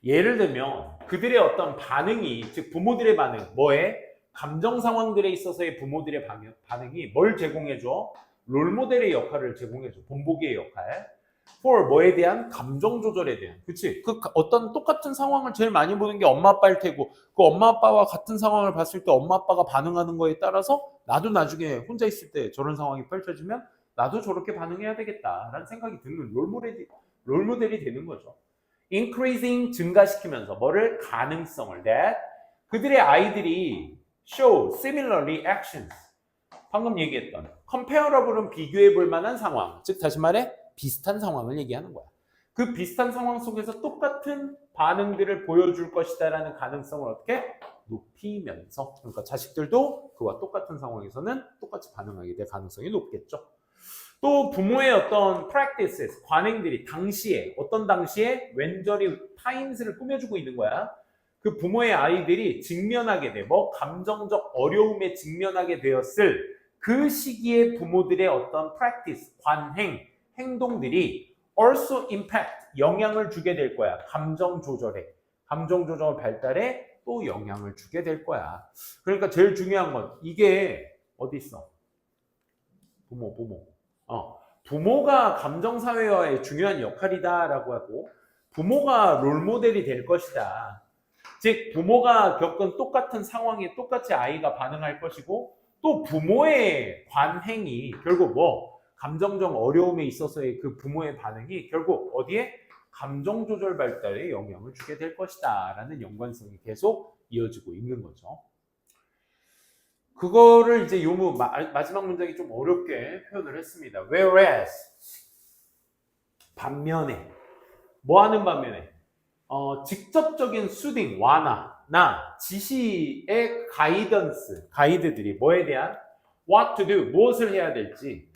예를 들면 그들의 어떤 반응이, 즉 부모들의 반응, 뭐에? 감정 상황들에 있어서의 부모들의 반응이 뭘 제공해줘? 롤모델의 역할을 제공해줘. 본보기의 역할. for 뭐에 대한? 감정 조절에 대한. 그치? 그 어떤 똑같은 상황을 제일 많이 보는 게 엄마 아빠일 테고, 그 엄마 아빠와 같은 상황을 봤을 때 엄마 아빠가 반응하는 거에 따라서 나도 나중에 혼자 있을 때 저런 상황이 펼쳐지면 나도 저렇게 반응해야 되겠다라는 생각이 드는 롤모델이 되는 거죠. increasing 증가시키면서 뭐를? 가능성을. that 그들의 아이들이 show similarly actions. 방금 얘기했던 comparable은 비교해 볼 만한 상황. 즉 다시 말해 비슷한 상황을 얘기하는 거야. 그 비슷한 상황 속에서 똑같은 반응들을 보여줄 것이다라는 가능성을 어떻게? 높이면서. 그러니까 자식들도 그와 똑같은 상황에서는 똑같이 반응하게 될 가능성이 높겠죠. 또 부모의 어떤 practices, 관행들이 당시에, 어떤 당시에 왼절이 times를 꾸며주고 있는 거야. 그 부모의 아이들이 직면하게 돼, 뭐 감정적 어려움에 직면하게 되었을 그 시기에 부모들의 어떤 practice, 관행, 행동들이 also impact, 영향을 주게 될 거야. 감정 조절 발달에 또 영향을 주게 될 거야. 그러니까 제일 중요한 건 이게 어디 있어? 부모. 부모가 감정사회화의 중요한 역할이다라고 하고 부모가 롤모델이 될 것이다. 즉 부모가 겪은 똑같은 상황에 똑같이 아이가 반응할 것이고 또 부모의 관행이 결국 뭐 감정적 어려움에 있어서의 그 부모의 반응이 결국 어디에? 감정 조절 발달에 영향을 주게 될 것이다 라는 연관성이 계속 이어지고 있는 거죠. 그거를 이제 마지막 문장이 좀 어렵게 표현을 했습니다. Whereas 반면에 뭐 하는 반면에 직접적인 수딩, 완화나 지시의 가이드들이 뭐에 대한? What to do, 무엇을 해야 될지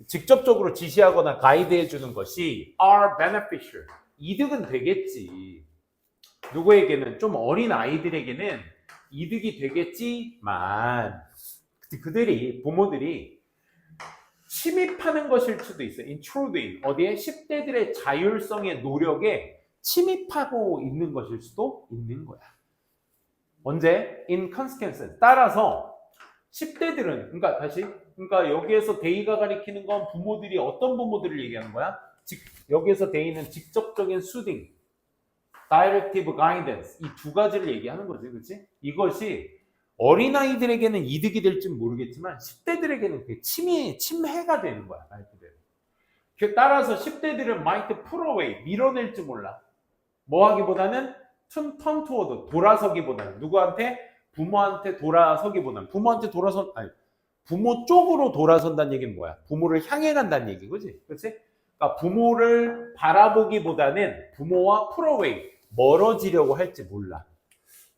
직접적으로 지시하거나 가이드해 주는 것이 are beneficial, 이득은 되겠지. 누구에게는? 좀 어린 아이들에게는 이득이 되겠지만 부모들이 침입하는 것일 수도 있어요. intruding, 어디에? 10대들의 자율성의 노력에 침입하고 있는 것일 수도 있는 거야. 언제? in consequence, 따라서 10대들은 그러니까 여기에서 데이가 가리키는 건 부모들이 어떤 부모들을 얘기하는 거야? 여기에서 데이는 직접적인 수딩, directive guidance, 이 두 가지를 얘기하는 거지, 그렇지? 이것이 어린아이들에게는 이득이 될지 모르겠지만 10대들에게는 그게 침해가 되는 거야, 말 그대로. 따라서 10대들은 might pull away, 밀어낼지 몰라. 뭐 하기보다는 turn toward, 돌아서기보다는 누구한테? 부모한테 돌아서기보다는 부모 쪽으로 돌아선다는 얘기는 뭐야? 부모를 향해 간다는 얘기, 그지? 그렇지? 그러니까 부모를 바라보기보다는 부모와 pull away, 멀어지려고 할지 몰라.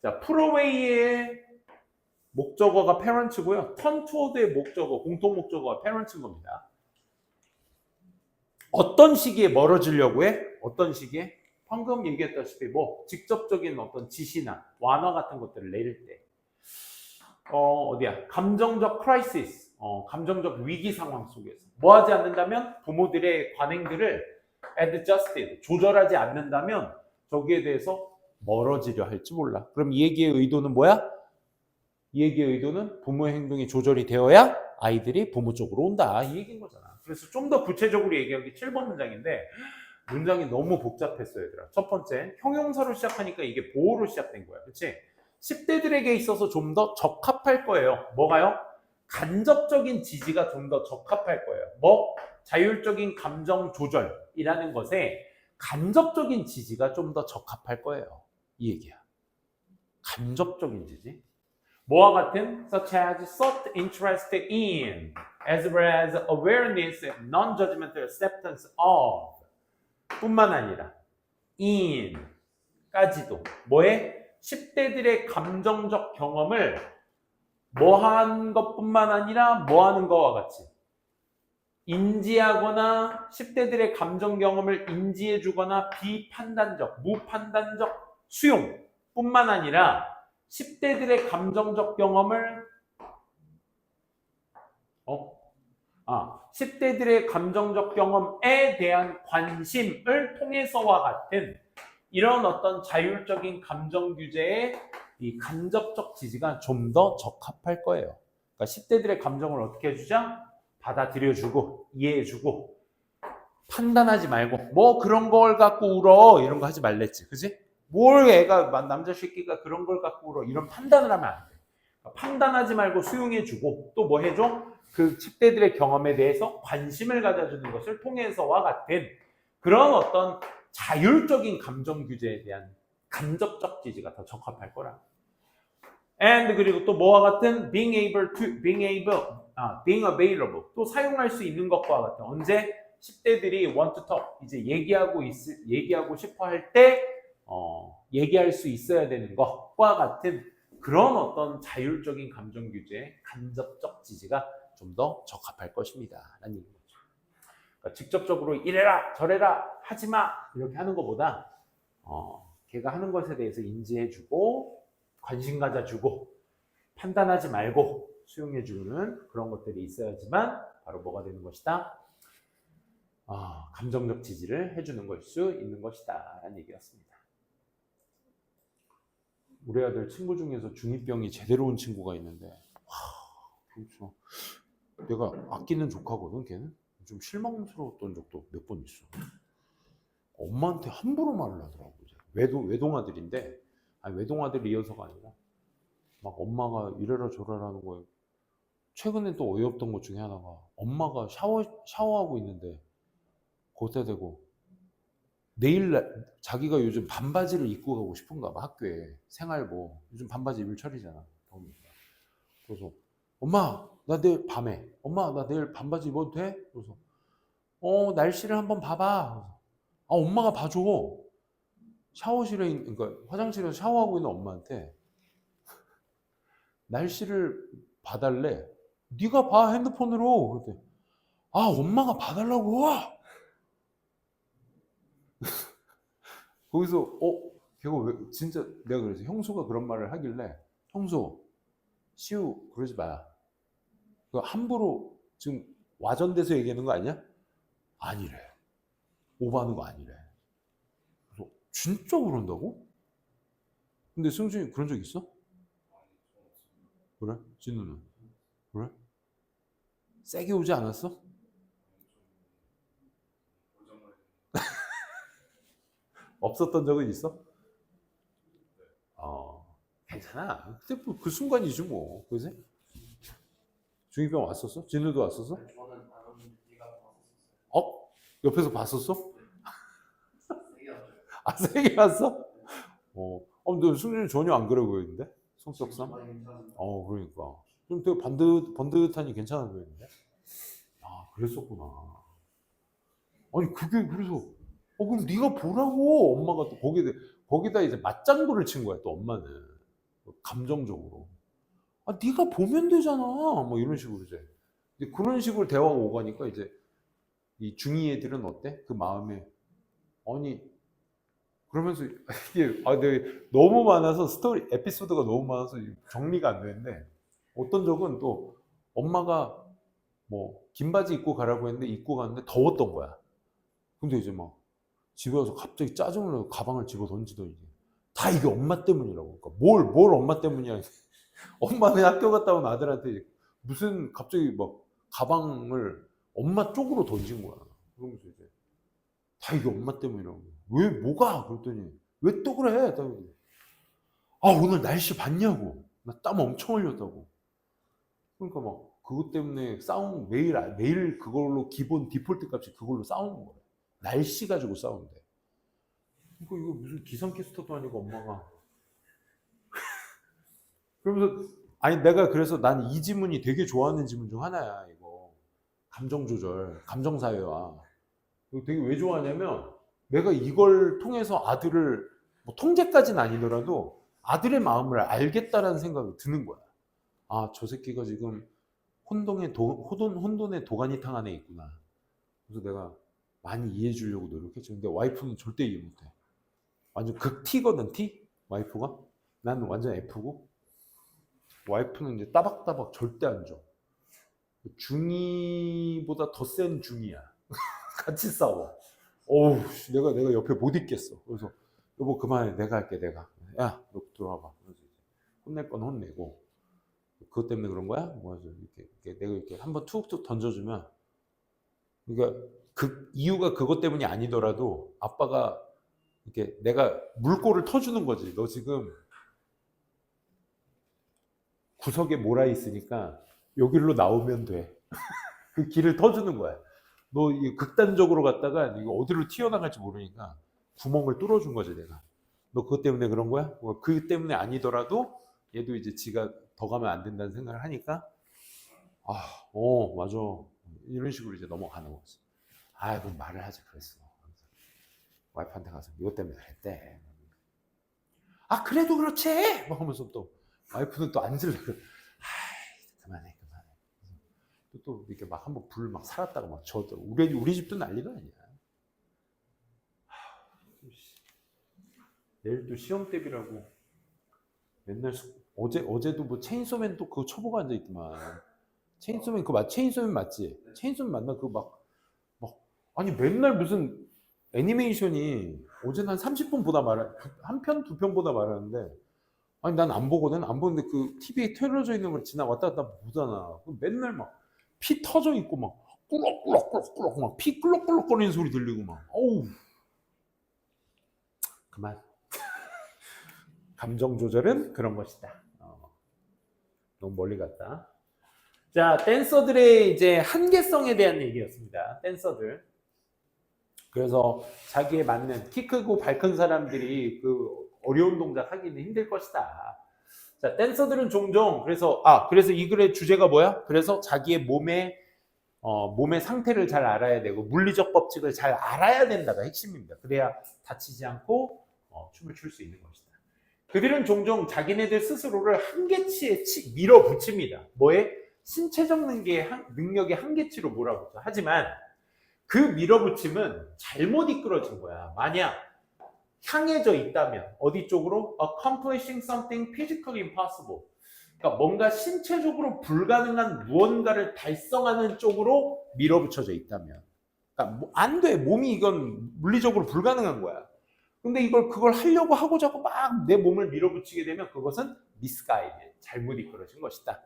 자, pull away의 목적어가 parents고요. turn toward의 목적어, 공통 목적어가 parents인 겁니다. 어떤 시기에 멀어지려고 해? 어떤 시기에? 방금 얘기했다시피 뭐 직접적인 어떤 지시나 완화 같은 것들을 내릴 때 어디야? 감정적 크라이시스, 감정적 위기 상황 속에서 뭐 하지 않는다면 부모들의 관행들을 adjusted, 조절하지 않는다면 저기에 대해서 멀어지려 할지 몰라. 그럼 이 얘기의 의도는 뭐야? 이 얘기의 의도는 부모의 행동이 조절이 되어야 아이들이 부모 쪽으로 온다, 이 얘기인 거잖아. 그래서 좀 더 구체적으로 얘기하기 7번 문장인데 문장이 너무 복잡했어요, 얘들아. 첫 번째, 형용사로 시작하니까 이게 보호로 시작된 거야. 그치? 10대들에게 있어서 좀 더 적합할 거예요. 뭐가요? 간접적인 지지가 좀 더 적합할 거예요. 뭐? 자율적인 감정 조절이라는 것에 간접적인 지지가 좀 더 적합할 거예요. 이 얘기야. 간접적인 지지. 뭐와 같은 such as sought interest in, as well as awareness, non-judgmental acceptance of 뿐만 아니라 in까지도 뭐에 10대들의 감정적 경험을 뭐한 것뿐만 아니라 뭐하는 것과 같이 인지하거나 10대들의 감정 경험을 인지해주거나 비판단적, 무판단적 수용뿐만 아니라 10대들의 감정적 경험을 10대들의 감정적 경험에 대한 관심을 통해서와 같은 이런 어떤 자율적인 감정 규제에 이 간접적 지지가 좀 더 적합할 거예요. 그러니까 10대들의 감정을 어떻게 해주자? 받아들여주고 이해해주고 판단하지 말고 뭐 그런 걸 갖고 울어 이런 거 하지 말랬지, 그지? 뭘 애가 남자 새끼가 그런 걸 갖고 울어 이런 판단을 하면 안 돼. 판단하지 말고 수용해주고 또 뭐 해줘? 그 10대들의 경험에 대해서 관심을 가져주는 것을 통해서와 같은 그런 어떤 자율적인 감정 규제에 대한 간접적 지지가 더 적합할 거라. And 그리고 또 뭐와 같은 being available 또 사용할 수 있는 것과 같은 언제 10대들이 want to talk 이제 얘기하고 싶어 할 때 얘기할 수 있어야 되는 것과 같은 그런 어떤 자율적인 감정 규제의 간접적 지지가 좀 더 적합할 것입니다. 라는 얘기죠. 그러니까 직접적으로 이래라 저래라 하지마 이렇게 하는 것보다 걔가 하는 것에 대해서 인지해주고 관심 가져주고 판단하지 말고 수용해주는 그런 것들이 있어야지만 바로 뭐가 되는 것이다? 감정적 지지를 해주는 걸 수 있는 것이다 라는 얘기였습니다. 우리 아들 친구 중에서 중2병이 제대로 온 친구가 있는데 그렇죠. 내가 아끼는 조카거든. 걔는 좀 실망스러웠던 적도 몇 번 있어. 엄마한테 함부로 말을 하더라고. 외동아들인데 외동아들이어서가 아니라 막 엄마가 이래라 저래라 하는 거예요. 최근에 또 어이없던 것 중에 하나가 엄마가 샤워하고 있는데 거기다 대고 자기가 요즘 반바지를 입고 가고 싶은가 봐. 학교에 생활복 요즘 반바지 입을 철이잖아. 그래서 엄마 나 내일 밤에 엄마 나 내일 반바지 입어도 돼? 그래서 날씨를 한번 봐봐. 엄마가 봐줘. 샤워실에 그러니까 화장실에서 샤워하고 있는 엄마한테 날씨를 봐달래. 네가 봐 핸드폰으로. 그랬더니 엄마가 봐달라고. 거기서 걔가 왜 진짜 내가 그래서 형수가 그런 말을 하길래 형수 시우 그러지 마. 함부로 지금 와전돼서 얘기하는 거 아니야? 아니래. 오버하는 거 아니래. 그래서 진짜 그런다고? 근데 승준이 그런 적 있어? 그래? 진우는? 그래? 세게 오지 않았어? 없었던 적은 있어? 괜찮아. 그때 그 순간이지 뭐. 그지? 중2병 왔었어? 진우도 왔었어? 저는 안 네가 봤었어요. 옆에서 봤었어? 세게 왔어요. 세게 왔어? 근데 승준이 전혀 안 그래 보이는데? 성격상? 그러니까. 좀 되게 번듯하니 괜찮아 보이는데? 그랬었구나. 아니, 그게 그래서, 그럼 네가 보라고! 엄마가 또 거기다 이제 맞장구를 친 거야, 또 엄마는. 감정적으로. 네가 보면 되잖아! 뭐 이런 식으로 이제. 그런 식으로 대화가 오가니까 이제 이 중2 애들은 어때? 그 마음에. 아니, 그러면서 이게 너무 많아서 에피소드가 너무 많아서 정리가 안 되는데 어떤 적은 또 엄마가 뭐 긴 바지 입고 가라고 했는데 입고 갔는데 더웠던 거야. 근데 이제 막 집에 와서 갑자기 짜증을 내고 가방을 집어 던지더니 다 이게 엄마 때문이라고. 그러니까 뭘 엄마 때문이야. 엄마는 학교 갔다 온 아들한테 무슨 갑자기 막 가방을 엄마 쪽으로 던진 거야. 그러면서 이제 다 이게 엄마 때문이라고. 왜 뭐가? 그랬더니 왜 또 그래? 오늘 날씨 봤냐고. 나 땀 엄청 흘렸다고. 그러니까 막 그것 때문에 매일 그걸로 기본 디폴트 값이 그걸로 싸우는 거야. 날씨 가지고 싸운대. 이거 무슨 기상캐스터도 아니고 엄마가. 그러면서 아니 내가 그래서 난 이 지문이 되게 좋아하는 지문 중 하나야 이거. 감정 조절, 감정 사회화. 이거 되게 왜 좋아하냐면 내가 이걸 통해서 아들을 뭐 통제까지는 아니더라도 아들의 마음을 알겠다라는 생각이 드는 거야. 아, 저 새끼가 지금 혼돈의 도가니탕 안에 있구나. 그래서 내가 많이 이해해 주려고 노력했죠. 근데 와이프는 절대 이해 못해. 완전 극 T거든, T? 와이프가? 나는 완전 F고. 와이프는 이제 따박따박 절대 안 줘. 중이보다 더 센 중이야. 같이 싸워. 어우, 내가 옆에 못 있겠어. 그래서 여보 그만해, 내가 할게, 내가. 야, 너 들어와봐. 그래서 이제 혼낼 건 혼내고. 그것 때문에 그런 거야? 뭐 이렇게 내가 이렇게 한번 툭툭 던져주면, 그러니까 그 이유가 그것 때문이 아니더라도 아빠가 이렇게 내가 물꼬를 터주는 거지. 너 지금 구석에 몰아 있으니까 여기로 나오면 돼. 그 길을 터주는 거야. 너 이 극단적으로 갔다가 이거 어디로 튀어나갈지 모르니까 구멍을 뚫어준 거지 내가. 너 그것 때문에 그런 거야? 뭐 그 때문에 아니더라도 얘도 이제 지가 더 가면 안 된다는 생각을 하니까 맞아. 이런 식으로 이제 넘어가는 거지. 그럼 말을 하지 그랬어. 와이프한테 가서 이것 때문에 그랬대. 그래도 그렇지. 막 하면서 또 와이프는 또 앉으려고. 그만해. 또 이렇게 막 한번 불 막 살았다가 막 저 우리 집도 난리가 아니야. 내일 또 시험 대비라고 맨날 어제도 뭐 체인소맨 또 그거 쳐보고 앉아 있더만. 체인소맨 체인소맨 맞지? 체인소맨 맞나? 아니 맨날 무슨 애니메이션이 어제는 한 30분 보다 말아 한 편 두 편 보다 말하는데 아니 난 안 보거든. 안 보는데 그 TV에 틀어져 있는 걸 지나 왔다 갔다 보잖아. 맨날 막 피 터져 있고 막 꿀럭꿀럭꿀럭꿀럭 막 피 꿀럭꿀럭거리는 소리 들리고 막 어우 그만. 감정 조절은 그런 것이다. 너무 멀리 갔다. 자, 댄서들의 이제 한계성에 대한 얘기였습니다. 댄서들. 그래서 자기에 맞는 키 크고 발 큰 사람들이 그 어려운 동작 하기는 힘들 것이다. 자, 댄서들은 종종 그래서 이 글의 주제가 뭐야? 그래서 자기의 몸의 상태를 잘 알아야 되고 물리적 법칙을 잘 알아야 된다가 핵심입니다. 그래야 다치지 않고 춤을 출 수 있는 것이다. 그들은 종종 자기네들 스스로를 한계치에 밀어붙입니다. 뭐에? 신체적 능력의 한계치로 몰아붙여. 하지만 그 밀어붙임은 잘못 이끌어진 거야. 만약 향해져 있다면 어디 쪽으로? Accomplishing something physically impossible. 그러니까 뭔가 신체적으로 불가능한 무언가를 달성하는 쪽으로 밀어붙여져 있다면. 그러니까 안 돼. 몸이 이건 물리적으로 불가능한 거야. 근데 그걸 하려고 하고자 하고 막 내 몸을 밀어붙이게 되면 그것은 misguided, 잘못 이끌어진 것이다.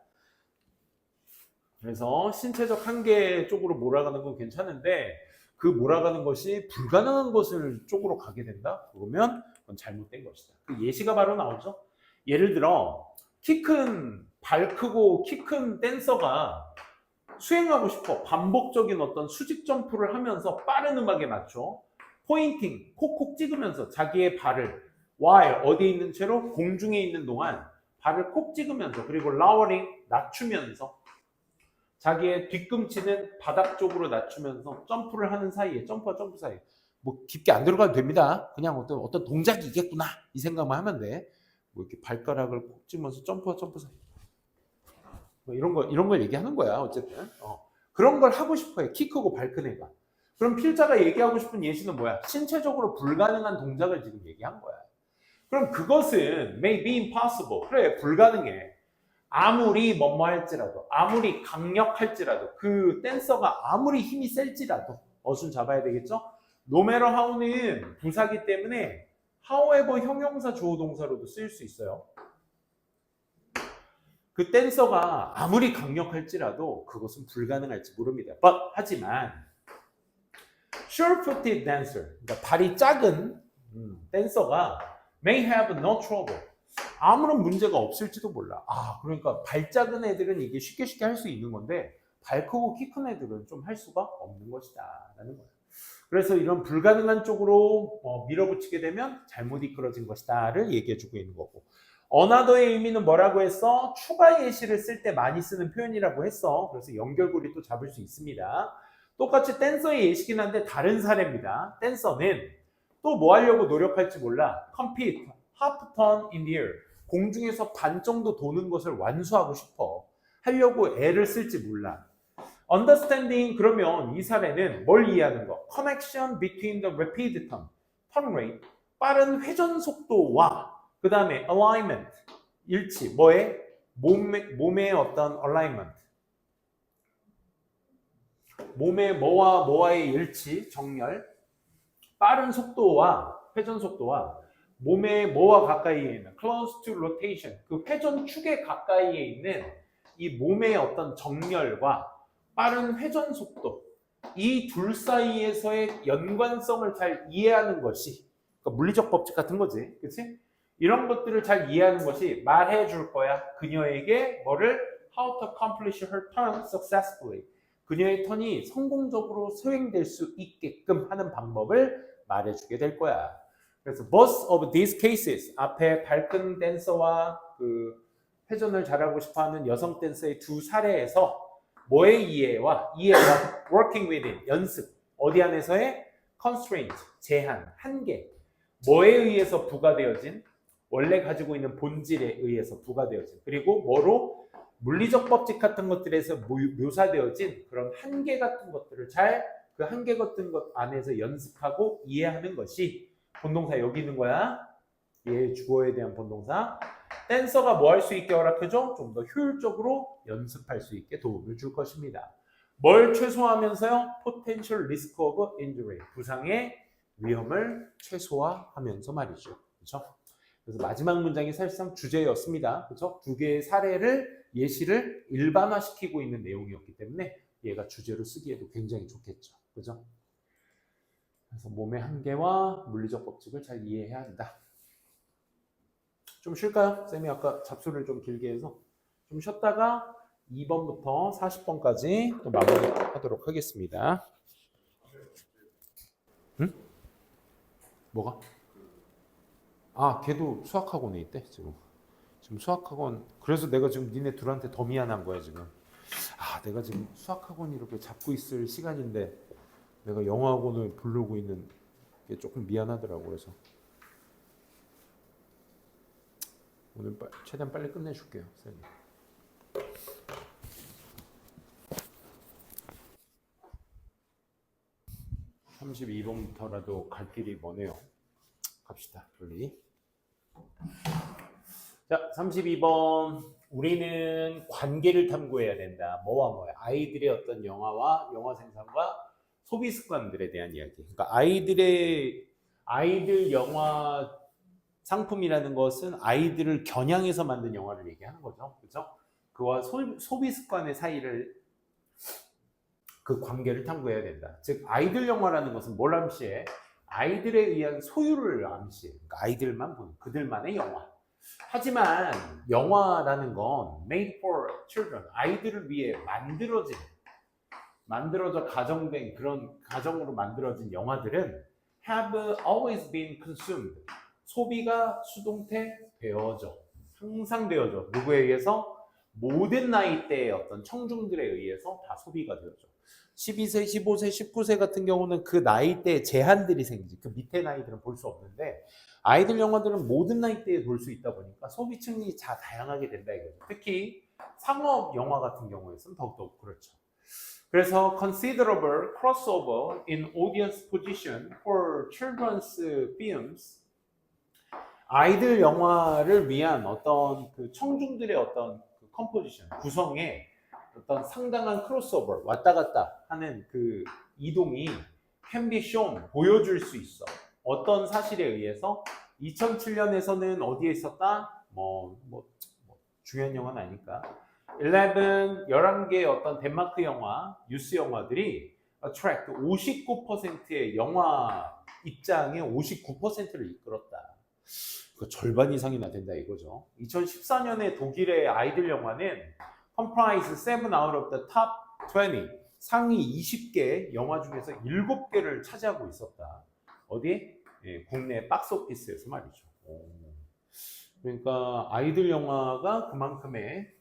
그래서 신체적 한계 쪽으로 몰아가는 건 괜찮은데 그 몰아가는 것이 불가능한 것을 쪽으로 가게 된다? 그러면 그건 잘못된 것이다. 그 예시가 바로 나오죠. 예를 들어 발 크고 키 큰 댄서가 수행하고 싶어. 반복적인 어떤 수직 점프를 하면서 빠른 음악에 맞춰 포인팅, 콕콕 찍으면서 자기의 발을 어디에 있는 채로 공중에 있는 동안 발을 콕 찍으면서 그리고 lowering, 낮추면서 자기의 뒤꿈치는 바닥 쪽으로 낮추면서 점프를 하는 사이에 점프와 점프 사이에 뭐 깊게 안 들어가도 됩니다. 그냥 어떤 동작이 있겠구나 이 생각만 하면 돼. 뭐 이렇게 발가락을 콕 찍으면서 점프와 점프 사이 뭐 이런 걸 얘기하는 거야. 어쨌든 그런 걸 하고 싶어요. 키 크고 발 큰 애가. 그럼 필자가 얘기하고 싶은 예시는 뭐야? 신체적으로 불가능한 동작을 지금 얘기한 거야. 그럼 그것은 may be impossible. 그래, 불가능해. 아무리 뭐뭐 할지라도, 아무리 강력할지라도, 그 댄서가 아무리 힘이 셀지라도 어순 잡아야 되겠죠? no matter how는 부사기 때문에 however 형용사 주어 동사로도 쓰일 수 있어요. 그 댄서가 아무리 강력할지라도 그것은 불가능할지 모릅니다. 하지만 sure-footed dancer, 그러니까 발이 작은 댄서가 may have no trouble. 아무런 문제가 없을지도 몰라. 그러니까 발 작은 애들은 이게 쉽게 할 수 있는 건데 발 크고 키 큰 애들은 좀 할 수가 없는 것이다 라는 거예요. 그래서 이런 불가능한 쪽으로 밀어붙이게 되면 잘못 이끌어진 것이다를 얘기해주고 있는 거고. 어나더의 의미는 뭐라고 했어? 추가 예시를 쓸 때 많이 쓰는 표현이라고 했어. 그래서 연결고리 또 잡을 수 있습니다. 똑같이 댄서의 예시긴 한데 다른 사례입니다. 댄서는 또 뭐 하려고 노력할지 몰라. compete, half turn in the air. 공중에서 반 정도 도는 것을 완수하고 싶어. 하려고 애를 쓸지 몰라. understanding 그러면 이 사례는 뭘 이해하는 거? connection between the rapid turn rate, 빠른 회전 속도와 그 다음에 alignment, 일치, 뭐에? 몸의 어떤 alignment, 몸의 뭐와 뭐와의 일치, 정렬, 빠른 속도와 회전 속도와 몸의 뭐와 가까이에 있는 close to rotation, 그 회전축에 가까이에 있는 이 몸의 어떤 정렬과 빠른 회전 속도, 이 둘 사이에서의 연관성을 잘 이해하는 것이, 그러니까 물리적 법칙 같은 거지, 그렇지? 이런 것들을 잘 이해하는 것이 말해 줄 거야. 그녀에게 뭐를? How to accomplish her turn successfully. 그녀의 턴이 성공적으로 수행될 수 있게끔 하는 방법을 말해주게 될 거야. 그래서 both of these cases, 앞에 발끈 댄서와 그 회전을 잘하고 싶어하는 여성 댄서의 두 사례에서 뭐의 이해와 working within, 연습, 어디 안에서의 constraint, 제한, 한계, 뭐에 의해서 부과되어진, 원래 가지고 있는 본질에 의해서 부과되어진, 그리고 뭐로? 물리적 법칙 같은 것들에서 묘사되어진 그런 한계 같은 것들을 잘 그 한계 같은 것 안에서 연습하고 이해하는 것이 본동사 여기 있는 거야. 얘 주어에 대한 본동사. 댄서가 뭐 할 수 있게 허락해줘? 좀 더 효율적으로 연습할 수 있게 도움을 줄 것입니다. 뭘 최소화하면서요? Potential risk of injury. 부상의 위험을 최소화하면서 말이죠. 그렇죠? 그래서 마지막 문장이 사실상 주제였습니다. 그렇죠? 두 개의 사례를 예시를 일반화시키고 있는 내용이었기 때문에 얘가 주제로 쓰기에도 굉장히 좋겠죠. 그죠? 그래서 몸의 한계와 물리적 법칙을 잘 이해해야 한다. 좀 쉴까요? 쌤이 아까 잡수를 좀 길게 해서 좀 쉬었다가 2번부터 40번까지 또 마무리하도록 하겠습니다. 응? 뭐가? 아, 걔도 수학학원에 있대 지금. 지금 수학학원. 그래서 내가 지금 니네 둘한테 더 미안한 거야 지금. 아, 내가 지금 수학학원 이렇게 잡고 있을 시간인데 내가 영어학원을 부르고 있는 게 조금 미안하더라고. 그래서 오늘 최대한 빨리 끝내줄게요, 쌤이. (32번부터라도) 갈 길이 머네요. 갑시다, 빨리. 자, 32번. 우리는 관계를 탐구해야 된다. 뭐와 뭐야? 아이들의 어떤 영화와 영화 생산과 소비 습관들에 대한 이야기. 그러니까 아이들 영화 상품이라는 것은 아이들을 겨냥해서 만든 영화를 얘기하는 거죠. 그렇죠? 그와 소비 습관의 사이를 그 관계를 탐구해야 된다. 즉 아이들 영화라는 것은 뭘 암시해? 아이들에 의한 소유를 암시해. 그러니까 아이들만 보는 그들만의 영화. 하지만 영화라는 건 made for children, 아이들을 위해 만들어져 가정된 그런 가정으로 만들어진 영화들은 have always been consumed, 소비가 수동태되어져, 항상 되어져. 누구에 의해서? 모든 나이대의 어떤 청중들에 의해서 다 소비가 되어져. 12세, 15세, 19세 같은 경우는 그 나이대에 제한들이 생기지. 그 밑에 나이들은 볼 수 없는데 아이들 영화들은 모든 나이대에 볼 수 있다 보니까 소비층이 다 다양하게 된다 이거죠. 특히 상업 영화 같은 경우에서는 더욱더 그렇죠. 그래서 considerable crossover in audience position for children's films, 아이들 영화를 위한 어떤 그 청중들의 어떤 그 컴포지션, 구성에 어떤 상당한 크로스오버, 왔다 갔다 하는 그 이동이 can be shown, 보여줄 수 있어. 어떤 사실에 의해서 2007년에서는 어디에 있었다? 중요한 영화는 아니까. 11개의 어떤 덴마크 영화, 뉴스 영화들이 attract 59%의 영화 입장의 59%를 이끌었다. 그 절반 이상이나 된다 이거죠. 2014년에 독일의 아이들 영화는 comprise 7 out of the top 20, 상위 20개 영화 중에서 7개를 차지하고 있었다. 어디? 예, 국내 박스오피스에서 말이죠. 그러니까 아이들 영화가 그만큼의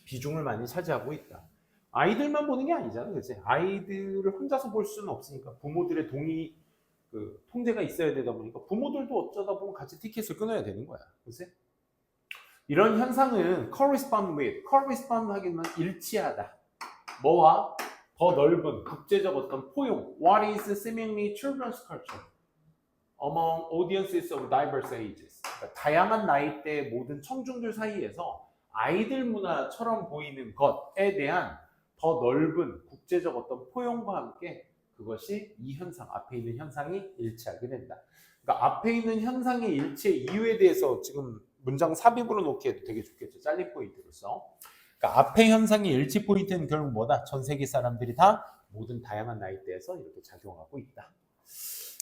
비중을 많이 차지하고 있다. 아이들만 보는 게 아니잖아, 그치? 아이들을 혼자서 볼 수는 없으니까 부모들의 동의, 통제가 있어야 되다 보니까 부모들도 어쩌다 보면 같이 티켓을 끊어야 되는 거야, 그치? 이런 현상은 correspond 하기만 일치하다. 뭐와? 더 넓은 국제적 어떤 포용. What is seemingly children's culture among audiences of diverse ages? 그러니까 다양한 나이대의 모든 청중들 사이에서 아이들 문화처럼 보이는 것에 대한 더 넓은 국제적 어떤 포용과 함께 그것이 이 현상, 앞에 있는 현상이 일치하게 된다. 그러니까 앞에 있는 현상의 일치 이유에 대해서 지금 문장 삽입으로 놓기에도 되게 좋겠죠. 잘린 포인트로서. 그러니까 앞에 현상의 일치 포인트는 결국 뭐다? 전 세계 사람들이 다 모든 다양한 나이대에서 이렇게 작용하고 있다.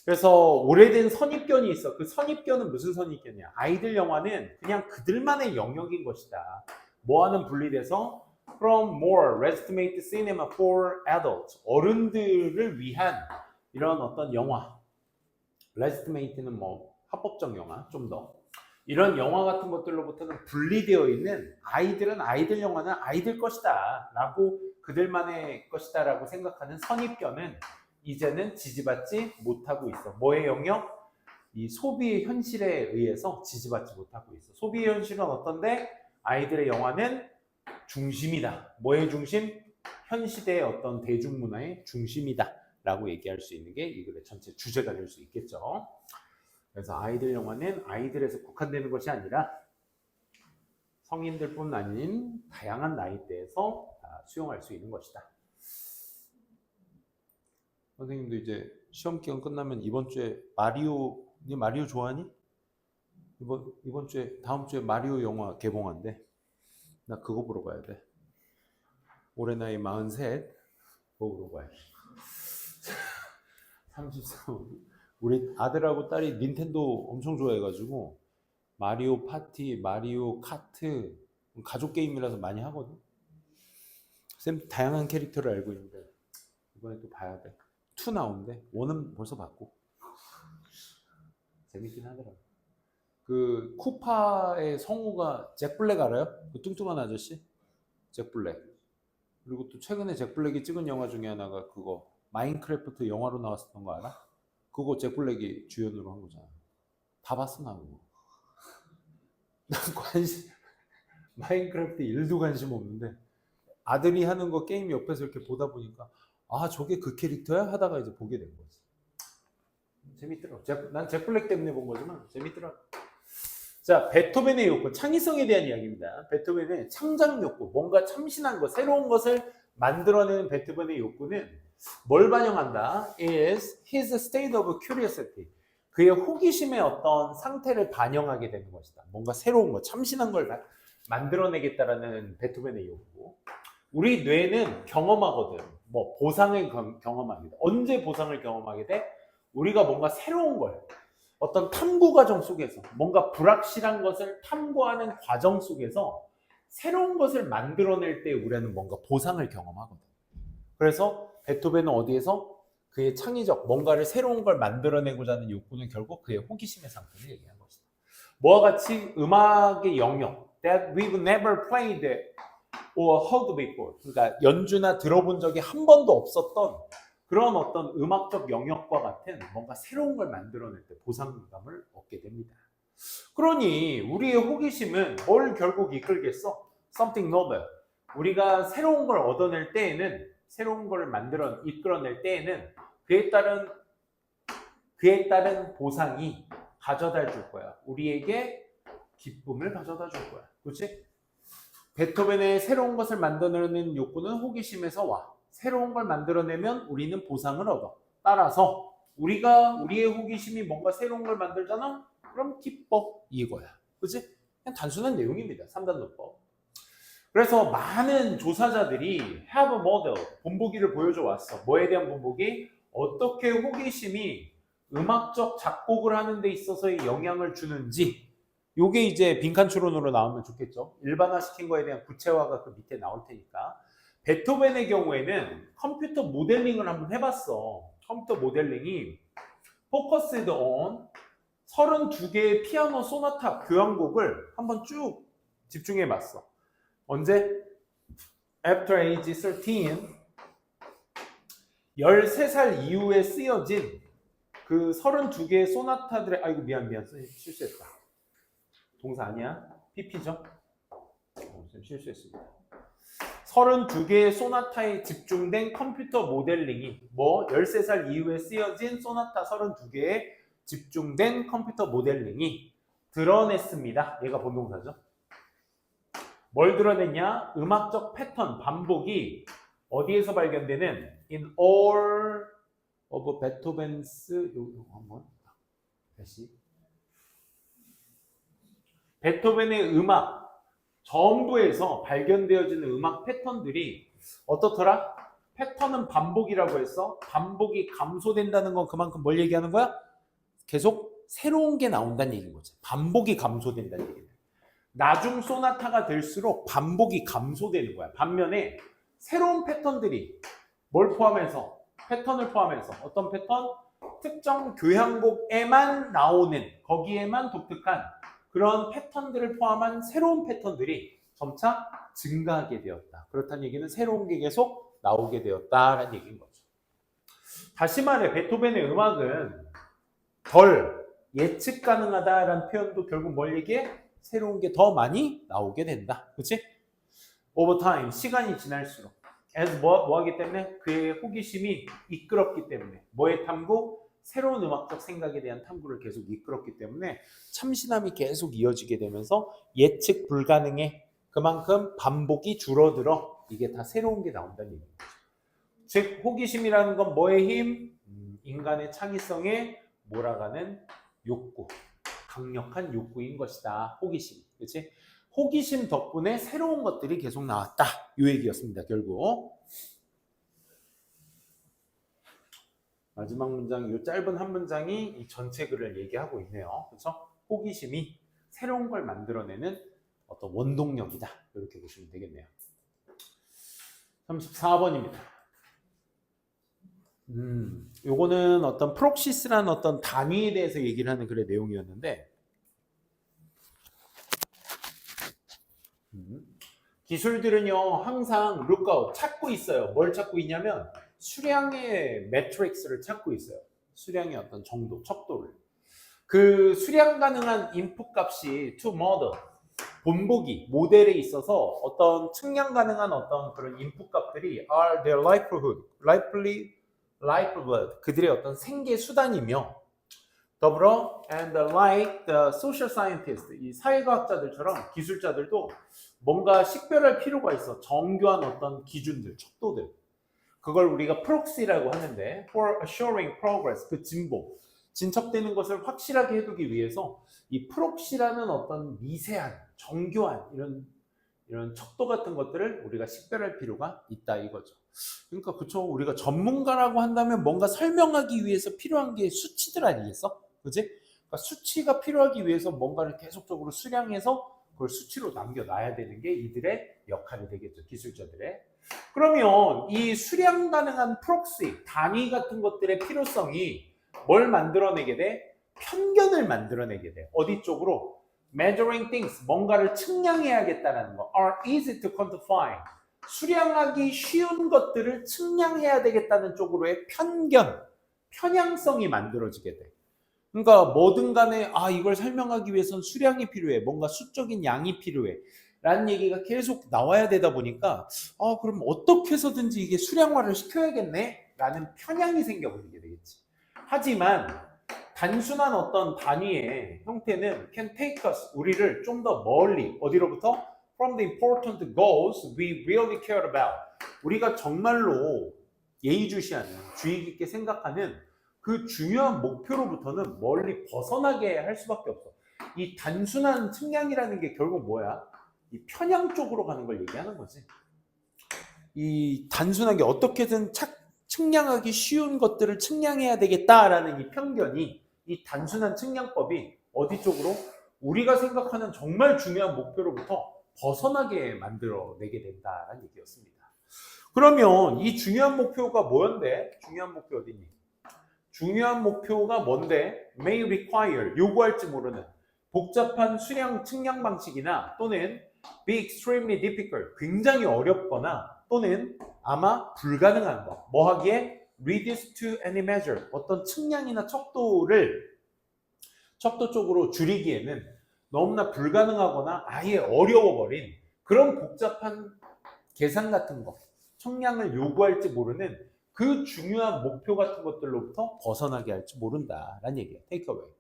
그래서 오래된 선입견이 있어. 그 선입견은 무슨 선입견이야? 아이들 영화는 그냥 그들만의 영역인 것이다. 뭐와는 분리돼서 from more legitimate cinema for adults. 어른들을 위한 이런 어떤 영화. legitimate는 뭐 합법적 영화, 좀 더. 이런 영화 같은 것들로부터는 분리되어 있는 아이들은 아이들 영화는 아이들 것이다 라고 그들만의 것이다 라고 생각하는 선입견은 이제는 지지받지 못하고 있어. 뭐의 영역? 이 소비의 현실에 의해서 지지받지 못하고 있어. 소비의 현실은 어떤데? 아이들의 영화는 중심이다. 뭐의 중심? 현 시대의 어떤 대중문화의 중심이다 라고 얘기할 수 있는 게 이 글의 전체 주제가 될 수 있겠죠. 그래서 아이들 영화는 아이들에서 국한되는 것이 아니라 성인들뿐 아닌 다양한 나이대에서 수용할 수 있는 것이다. 선생님도 이제 시험 기간 끝나면 이번 주에 니 마리오 좋아하니? 이번 주에 다음 주에 마리오 영화 개봉한대. 나 그거 보러 가야 돼. 올해 나이 43 그거 보러 가야 돼. 33 우리 아들하고 딸이 닌텐도 엄청 좋아해가지고 마리오 파티, 마리오 카트 가족 게임이라서 많이 하거든. 쌤 다양한 캐릭터를 알고 있는데 이번에 또 봐야 돼. 2 나온대. 1은 벌써 봤고 재밌긴 하더라고. 그 쿠파의 성우가 잭 블랙 알아요? 그 뚱뚱한 아저씨? 잭 블랙. 그리고 또 최근에 잭 블랙이 찍은 영화 중에 하나가 그거 마인크래프트 영화로 나왔었던 거 알아? 그거 잭 블랙이 주연으로 한 거잖아. 다 봤어 나 그거. 난 마인크래프트 1도 관심 없는데 아들이 하는 거 게임 옆에서 이렇게 보다 보니까 아 저게 그 캐릭터야? 하다가 이제 보게 된 거지. 재밌더라고. 난 잭 블랙 때문에 본 거지만 재밌더라고. 자, 베토벤의 욕구, 창의성에 대한 이야기입니다. 베토벤의 창작 욕구, 뭔가 참신한 것, 새로운 것을 만들어내는 베토벤의 욕구는 뭘 반영한다? is his state of curiosity. 그의 호기심의 어떤 상태를 반영하게 되는 것이다. 뭔가 새로운 것, 참신한 걸 만들어내겠다라는 베토벤의 욕구. 우리 뇌는 경험하거든. 뭐 보상을 경험하게 돼. 언제 보상을 경험하게 돼? 우리가 뭔가 새로운 걸 어떤 탐구 과정 속에서 뭔가 불확실한 것을 탐구하는 과정 속에서 새로운 것을 만들어낼 때 우리는 뭔가 보상을 경험하거든. 그래서 베토벤은 어디에서 그의 창의적 뭔가를 새로운 걸 만들어내고자 하는 욕구는 결국 그의 호기심의 상태를 얘기한 것이다. 뭐와 같이 음악의 영역 that we've never played or heard before. 그러니까 연주나 들어본 적이 한 번도 없었던 그런 어떤 음악적 영역과 같은 뭔가 새로운 걸 만들어낼 때 보상감을 얻게 됩니다. 그러니 우리의 호기심은 뭘 결국 이끌겠어? Something novel. 우리가 새로운 걸 얻어낼 때에는 새로운 걸 이끌어낼 때에는 그에 따른 보상이 가져다 줄 거야. 우리에게 기쁨을 가져다 줄 거야. 그렇지? 베토벤의 새로운 것을 만들어내는 욕구는 호기심에서 와. 새로운 걸 만들어내면 우리는 보상을 얻어. 따라서 우리의 호기심이 뭔가 새로운 걸 만들잖아? 그럼 기뻐. 이거야. 그치? 그냥 단순한 내용입니다. 3단 논법. 그래서 많은 조사자들이 have a model, 본보기를 보여줘 왔어. 뭐에 대한 본보기? 어떻게 호기심이 음악적 작곡을 하는 데 있어서의 영향을 주는지 요게 이제 빈칸 추론으로 나오면 좋겠죠. 일반화시킨 거에 대한 구체화가 그 밑에 나올 테니까 베토벤의 경우에는 컴퓨터 모델링을 한번 해봤어. 컴퓨터 모델링이 focused on 32개의 피아노 소나타 교향곡을 한번 쭉 집중해봤어. 언제? After age 13, 13살 이후에 쓰여진 그 32개의 소나타들의, 아이고 미안 실수했다. 동사 아니야? PP죠? 실수했습니다. 32개의 소나타에 집중된 컴퓨터 모델링이 13살 이후에 쓰여진 소나타 32개에 집중된 컴퓨터 모델링이 드러냈습니다. 얘가 본동사죠. 뭘 드러냈냐? 음악적 패턴, 반복이 어디에서 발견되는? In all of Beethoven's, 요거 한번 다시. 베토벤의 음악 전부에서 발견되어지는 음악 패턴들이 어떻더라? 패턴은 반복이라고 했어. 반복이 감소된다는 건 그만큼 뭘 얘기하는 거야? 계속 새로운 게 나온다는 얘기인 거지. 반복이 감소된다는 얘기야. 나중 소나타가 될수록 반복이 감소되는 거야. 반면에 새로운 패턴들이 뭘 포함해서? 패턴을 포함해서 어떤 패턴? 특정 교향곡에만 나오는, 거기에만 독특한 그런 패턴들을 포함한 새로운 패턴들이 점차 증가하게 되었다. 그렇다는 얘기는 새로운 게 계속 나오게 되었다라는 얘기인 거죠. 다시 말해 베토벤의 음악은 덜 예측 가능하다라는 표현도 결국 뭘 얘기해? 새로운 게 더 많이 나오게 된다. 그렇지? Over time, 시간이 지날수록 as 뭐 하기 때문에? 그의 호기심이 이끌었기 때문에. 뭐의 탐구? 새로운 음악적 생각에 대한 탐구를 계속 이끌었기 때문에 참신함이 계속 이어지게 되면서 예측 불가능해. 그만큼 반복이 줄어들어. 이게 다 새로운 게 나온다는 얘기죠. 즉 호기심이라는 건 뭐의 힘? 인간의 창의성에 몰아가는 욕구, 강력한 욕구인 것이다. 호기심, 그렇지? 호기심 덕분에 새로운 것들이 계속 나왔다. 이 얘기였습니다. 결국 마지막 문장, 이 짧은 한 문장이 이 전체 글을 얘기하고 있네요. 그렇죠? 호기심이 새로운 걸 만들어내는 어떤 원동력이다. 이렇게 보시면 되겠네요. 34번입니다. 요거는 어떤 프록시스라는 어떤 단위에 대해서 얘기를 하는 글의 내용이었는데, 기술들은요 항상 lookout 찾고 있어요. 뭘 찾고 있냐면 수량의 매트릭스를 찾고 있어요. 수량의 어떤 정도, 척도를. 그 수량 가능한 인풋 값이 to model, 본보기, 모델에 있어서 어떤 측량 가능한 어떤 그런 인풋 값들이 are their livelihood, 그들의 어떤 생계 수단이며, 더불어 and like the social scientists, 이 사회과학자들처럼 기술자들도 뭔가 식별할 필요가 있어. 정교한 어떤 기준들, 척도들. 그걸 우리가 proxy라고 하는데, for assuring progress, 그 진보, 진척되는 것을 확실하게 해두기 위해서 이 프록시라는 어떤 미세한, 정교한 이런 척도 같은 것들을 우리가 식별할 필요가 있다 이거죠. 그러니까 그쵸, 우리가 전문가라고 한다면 뭔가 설명하기 위해서 필요한 게 수치들 아니겠어? 그지? 그러니까 수치가 필요하기 위해서 뭔가를 계속적으로 수량해서 그걸 수치로 남겨놔야 되는 게 이들의 역할이 되겠죠. 기술자들의. 그러면 이 수량 가능한 프록시, 단위 같은 것들의 필요성이 뭘 만들어내게 돼? 편견을 만들어내게 돼. 어디 쪽으로? Measuring things, 뭔가를 측량해야겠다는 거. Are easy to quantify. 수량하기 쉬운 것들을 측량해야 되겠다는 쪽으로의 편견, 편향성이 만들어지게 돼. 그러니까 뭐든 간에 이걸 설명하기 위해서는 수량이 필요해. 뭔가 수적인 양이 필요해. 라는 얘기가 계속 나와야 되다 보니까 그럼 어떻게 해서든지 이게 수량화를 시켜야겠네? 라는 편향이 생겨버리게 되겠지. 하지만 단순한 어떤 단위의 형태는 can take us, 우리를 좀 더 멀리, 어디로부터? From the important goals we really care about. 우리가 정말로 예의주시하는, 주의 깊게 생각하는 그 중요한 목표로부터는 멀리 벗어나게 할 수밖에 없어. 이 단순한 측량이라는 게 결국 뭐야? 이 편향 쪽으로 가는 걸 얘기하는 거지. 이 단순하게 어떻게든 측량하기 쉬운 것들을 측량해야 되겠다라는 이 편견이, 이 단순한 측량법이 어디 쪽으로? 우리가 생각하는 정말 중요한 목표로부터 벗어나게 만들어내게 된다는 얘기였습니다. 그러면 이 중요한 목표가 뭐였는데? 중요한 목표 어디니? 중요한 목표가 뭔데? may require, 요구할지 모르는 복잡한 수량 측량 방식이나 또는 be extremely difficult, 굉장히 어렵거나 또는 아마 불가능한 거. 뭐 하기에? reduce to any measure, 어떤 측량이나 척도 쪽으로 줄이기에는 너무나 불가능하거나 아예 어려워버린 그런 복잡한 계산 같은 거, 청량을 요구할지 모르는 그 중요한 목표 같은 것들로부터 벗어나게 할지 모른다라는 얘기야. take away.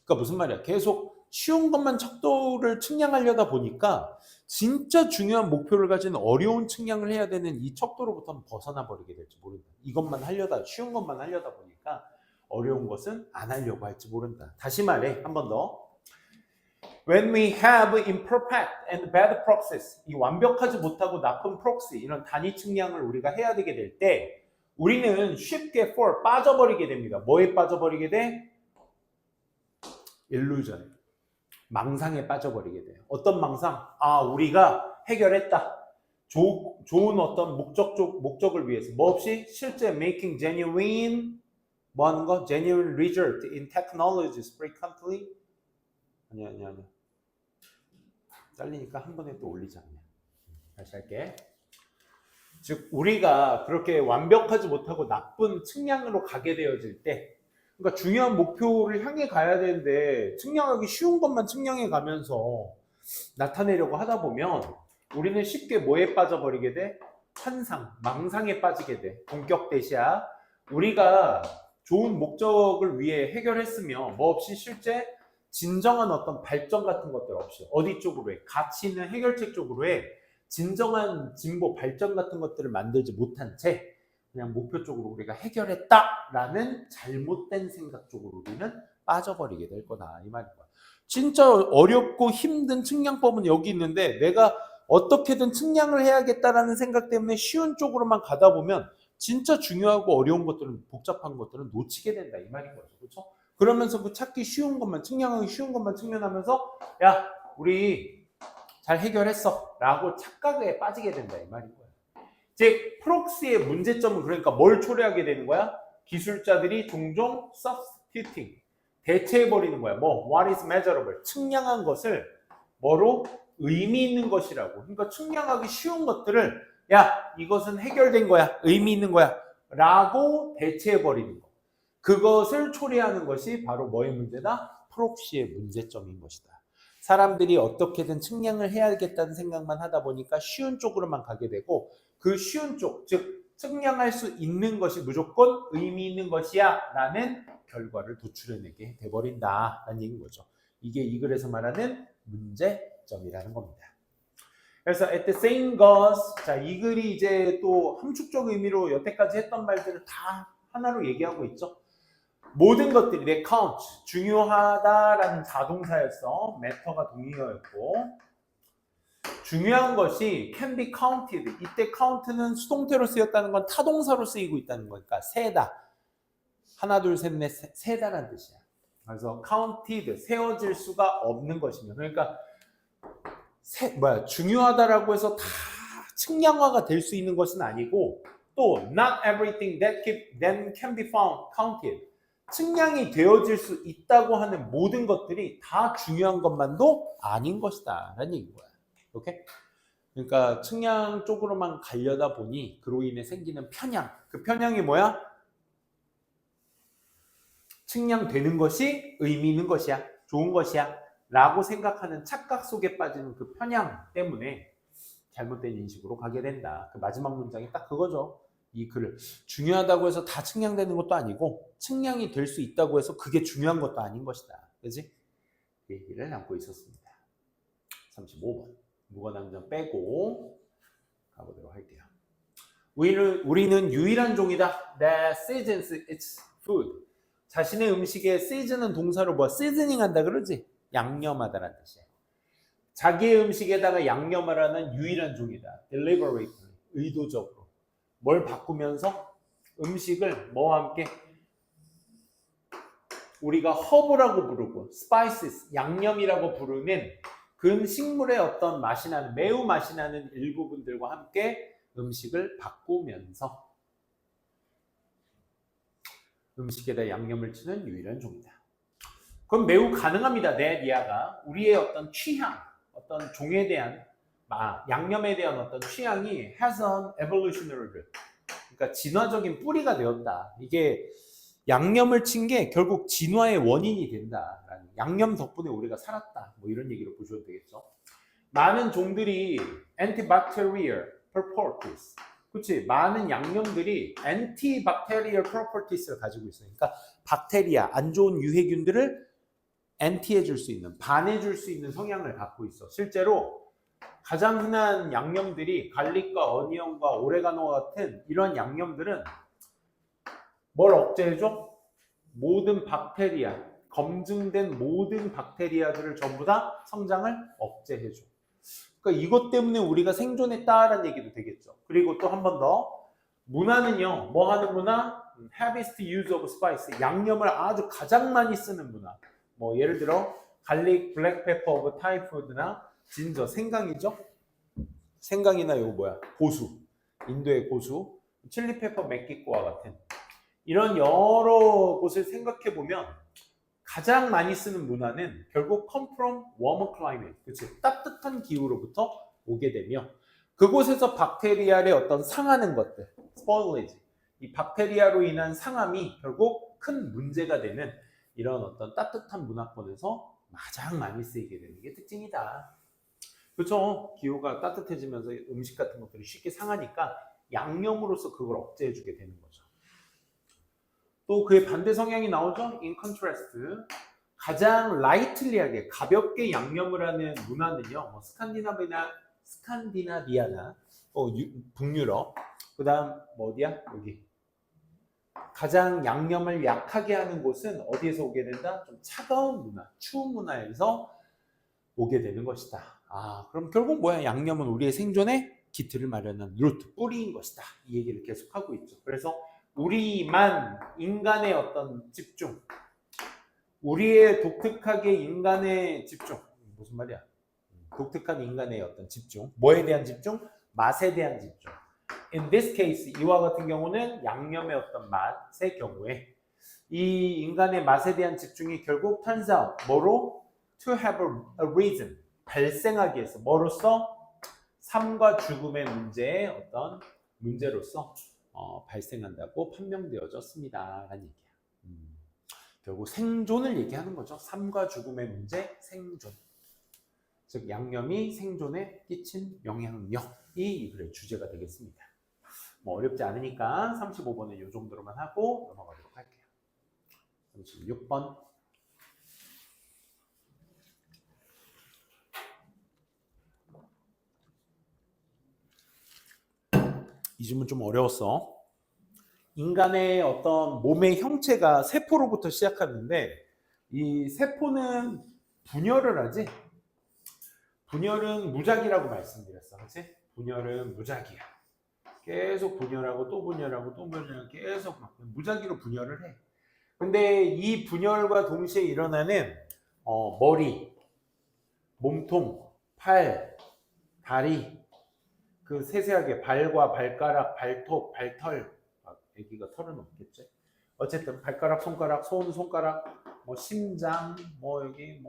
그러니까 무슨 말이야? 계속 쉬운 것만 척도를 측량하려다 보니까 진짜 중요한 목표를 가진 어려운 측량을 해야 되는 이 척도로부터는 벗어나 버리게 될지 모른다. 이것만 하려다, 쉬운 것만 하려다 보니까 어려운 것은 안 하려고 할지 모른다. 다시 말해, 한 번 더. When we have imperfect and bad proxies, 이 완벽하지 못하고 나쁜 프록시, 이런 단위 측량을 우리가 해야 되게 될 때 우리는 쉽게 fall, 빠져버리게 됩니다. 뭐에 빠져버리게 돼? illusion, 망상에 빠져버리게 돼요. 어떤 망상? 아, 우리가 해결했다. 좋은 어떤 목적을 위해서 뭐 없이 실제 making genuine 뭐 하는 거? genuine result in technologies frequently. 아니야. 잘리니까 한 번에 또 올리지 않냐. 다시 할게. 즉 우리가 그렇게 완벽하지 못하고 나쁜 측량으로 가게 되어질 때, 그러니까 중요한 목표를 향해 가야 되는데 측량하기 쉬운 것만 측량해 가면서 나타내려고 하다 보면 우리는 쉽게 뭐에 빠져버리게 돼? 환상, 망상에 빠지게 돼. 본격 대시야. 우리가 좋은 목적을 위해 해결했으며 뭐 없이 실제 진정한 어떤 발전 같은 것들 없이 어디 쪽으로 해? 가치 있는 해결책 쪽으로 해. 진정한 진보, 발전 같은 것들을 만들지 못한 채 그냥 목표 쪽으로 우리가 해결했다라는 잘못된 생각 쪽으로 우리는 빠져버리게 될 거다. 이 말인 거야. 진짜 어렵고 힘든 측량법은 여기 있는데 내가 어떻게든 측량을 해야겠다라는 생각 때문에 쉬운 쪽으로만 가다 보면 진짜 중요하고 어려운 것들은, 복잡한 것들은 놓치게 된다. 이 말인 거죠. 그렇죠? 그러면서 그 찾기 쉬운 것만, 측량하기 쉬운 것만 측면하면서 야, 우리 잘 해결했어 라고 착각에 빠지게 된다. 이 말인 거야. 즉 프록시의 문제점은 그러니까 뭘 초래하게 되는 거야? 기술자들이 종종 substituting, 대체해버리는 거야. 뭐 what is measurable, 측량한 것을 뭐로? 의미 있는 것이라고. 그러니까 측량하기 쉬운 것들을 야, 이것은 해결된 거야, 의미 있는 거야 라고 대체해버리는 거. 그것을 초래하는 것이 바로 뭐의 문제다? 프록시의 문제점인 것이다. 사람들이 어떻게든 측량을 해야겠다는 생각만 하다 보니까 쉬운 쪽으로만 가게 되고, 그 쉬운 쪽, 즉 측량할 수 있는 것이 무조건 의미 있는 것이야 라는 결과를 도출해내게 돼버린다 라는 얘기인 거죠. 이게 이 글에서 말하는 문제점이라는 겁니다. 그래서 at the same goes, 자, 이 글이 이제 또 함축적 의미로 여태까지 했던 말들을 다 하나로 얘기하고 있죠. 모든 것들이 내 count, 중요하다라는 자동사였어. matter가 동의어였고, 중요한 것이 can be counted. 이때 count는 수동태로 쓰였다는 건 타동사로 쓰이고 있다는 거니까 세다. 하나, 둘, 셋, 넷, 세다라는 뜻이야. 그래서 counted, 세워질 수가 없는 것이며, 그러니까 중요하다라고 해서 다 측량화가 될 수 있는 것은 아니고, 또 not everything that then can be found counted. 측량이 되어질 수 있다고 하는 모든 것들이 다 중요한 것만도 아닌 것이다 라는 얘기인 거야. 오케이? 그러니까 측량 쪽으로만 가려다 보니 그로 인해 생기는 편향. 그 편향이 뭐야? 측량되는 것이 의미 있는 것이야, 좋은 것이야 라고 생각하는 착각 속에 빠지는 그 편향 때문에 잘못된 인식으로 가게 된다. 그 마지막 문장이 딱 그거죠. 이 글을 중요하다고 해서 다 측량되는 것도 아니고 측량이 될 수 있다고 해서 그게 중요한 것도 아닌 것이다. 그지? 그 얘기를 담고 있었습니다. 35번 무관함정 빼고 가보도록 할게요. 우리는 유일한 종이다. That seasons its food. 자신의 음식에 season은 동사로 뭐 seasoning 한다 그러지? 양념하다라는 뜻이에요. 자기의 음식에다가 양념을 하는 유일한 종이다. deliberately, 의도적으로. 뭘 바꾸면서 음식을 뭐와 함께 우리가 허브라고 부르고 spices, 양념이라고 부르는 그 식물의 어떤 맛이 나는, 매우 맛이 나는 일부분들과 함께 음식을 바꾸면서 음식에다 양념을 치는 유일한 종이다. 그럼 매우 가능합니다. 내 리아가 우리의 어떤 취향, 어떤 종에 대한 양념에 대한 어떤 취향이 has an evolutionary root. 그러니까 진화적인 뿌리가 되었다. 이게 양념을 친 게 결국 진화의 원인이 된다라는, 양념 덕분에 우리가 살았다. 뭐 이런 얘기로 보셔도 되겠죠. 많은 종들이 antibacterial properties, 그렇지? 많은 양념들이 antibacterial properties를 가지고 있어요. 그러니까 박테리아, 안 좋은 유해균들을 anti해줄 수 있는, 반해줄 수 있는 성향을 갖고 있어. 실제로 가장 흔한 양념들이 갈릭과 어니언과 오레가노 같은 이런 양념들은 뭘 억제해줘? 모든 박테리아, 검증된 모든 박테리아들을 전부 다 성장을 억제해줘. 그러니까 이것 때문에 우리가 생존했다라는 얘기도 되겠죠. 그리고 또 한 번 더, 문화는요, 뭐 하는 문화? Heaviest use of spice, 양념을 아주 가장 많이 쓰는 문화. 뭐 예를 들어 갈릭, 블랙페퍼 오브 타이푸드나 진저, 생강이죠? 생강이나 이거 뭐야? 고수, 인도의 고수, 칠리페퍼 멕기코와 같은 이런 여러 곳을 생각해 보면 가장 많이 쓰는 문화는 결국 come from warmer climate, 그치? 따뜻한 기후로부터 오게 되며 그곳에서 박테리아의 어떤 상하는 것들, spoilage, 이 박테리아로 인한 상함이 결국 큰 문제가 되는 이런 어떤 따뜻한 문화권에서 가장 많이 쓰이게 되는 게 특징이다. 그렇죠? 기후가 따뜻해지면서 음식 같은 것들이 쉽게 상하니까 양념으로서 그걸 억제해주게 되는 거죠. 또 그의 반대 성향이 나오죠? In contrast, 가장 라이틀리하게 가볍게 양념을 하는 문화는요, 뭐 스칸디나비아나 북유럽, 그 다음 뭐 어디야? 여기. 가장 양념을 약하게 하는 곳은 어디에서 오게 된다? 좀 차가운 문화, 추운 문화에서 오게 되는 것이다. 그럼 결국 뭐야? 양념은 우리의 생존의 기틀을 마련한 루트, 뿌리인 것이다. 이 얘기를 계속하고 있죠. 그래서 우리만 인간의 어떤 집중, 우리의 독특하게 인간의 집중, 무슨 말이야? 독특한 인간의 어떤 집중, 뭐에 대한 집중? 맛에 대한 집중. In this case, 이와 같은 경우는 양념의 어떤 맛의 경우에 이 인간의 맛에 대한 집중이 결국 turns out 뭐로? To have a reason, 발생하기 위해서 뭐로써? 삶과 죽음의 문제의 어떤 문제로서 발생한다고 판명되어졌습니다. 라는 얘기야. 결국 생존을 얘기하는 거죠. 삶과 죽음의 문제, 생존. 즉 양념이 생존에 끼친 영향력이 이 글의 주제가 되겠습니다. 뭐 어렵지 않으니까 35번은 이 정도로만 하고 넘어가도록 할게요. 36번. 이 질문 좀 어려웠어. 인간의 어떤 몸의 형체가 세포로부터 시작하는데 이 세포는 분열을 하지? 분열은 무작위라고 말씀드렸어. 그치? 분열은 무작위야. 계속 분열하고 또 분열하고 또 분열하고 계속 막 무작위로 분열을 해. 근데 이 분열과 동시에 일어나는 머리, 몸통, 팔, 다리, 그 세세하게 발과 발가락, 발톱, 발털, 애기가 털은 없겠지. 어쨌든 발가락, 손가락, 손가락, 뭐 심장, 뭐 여기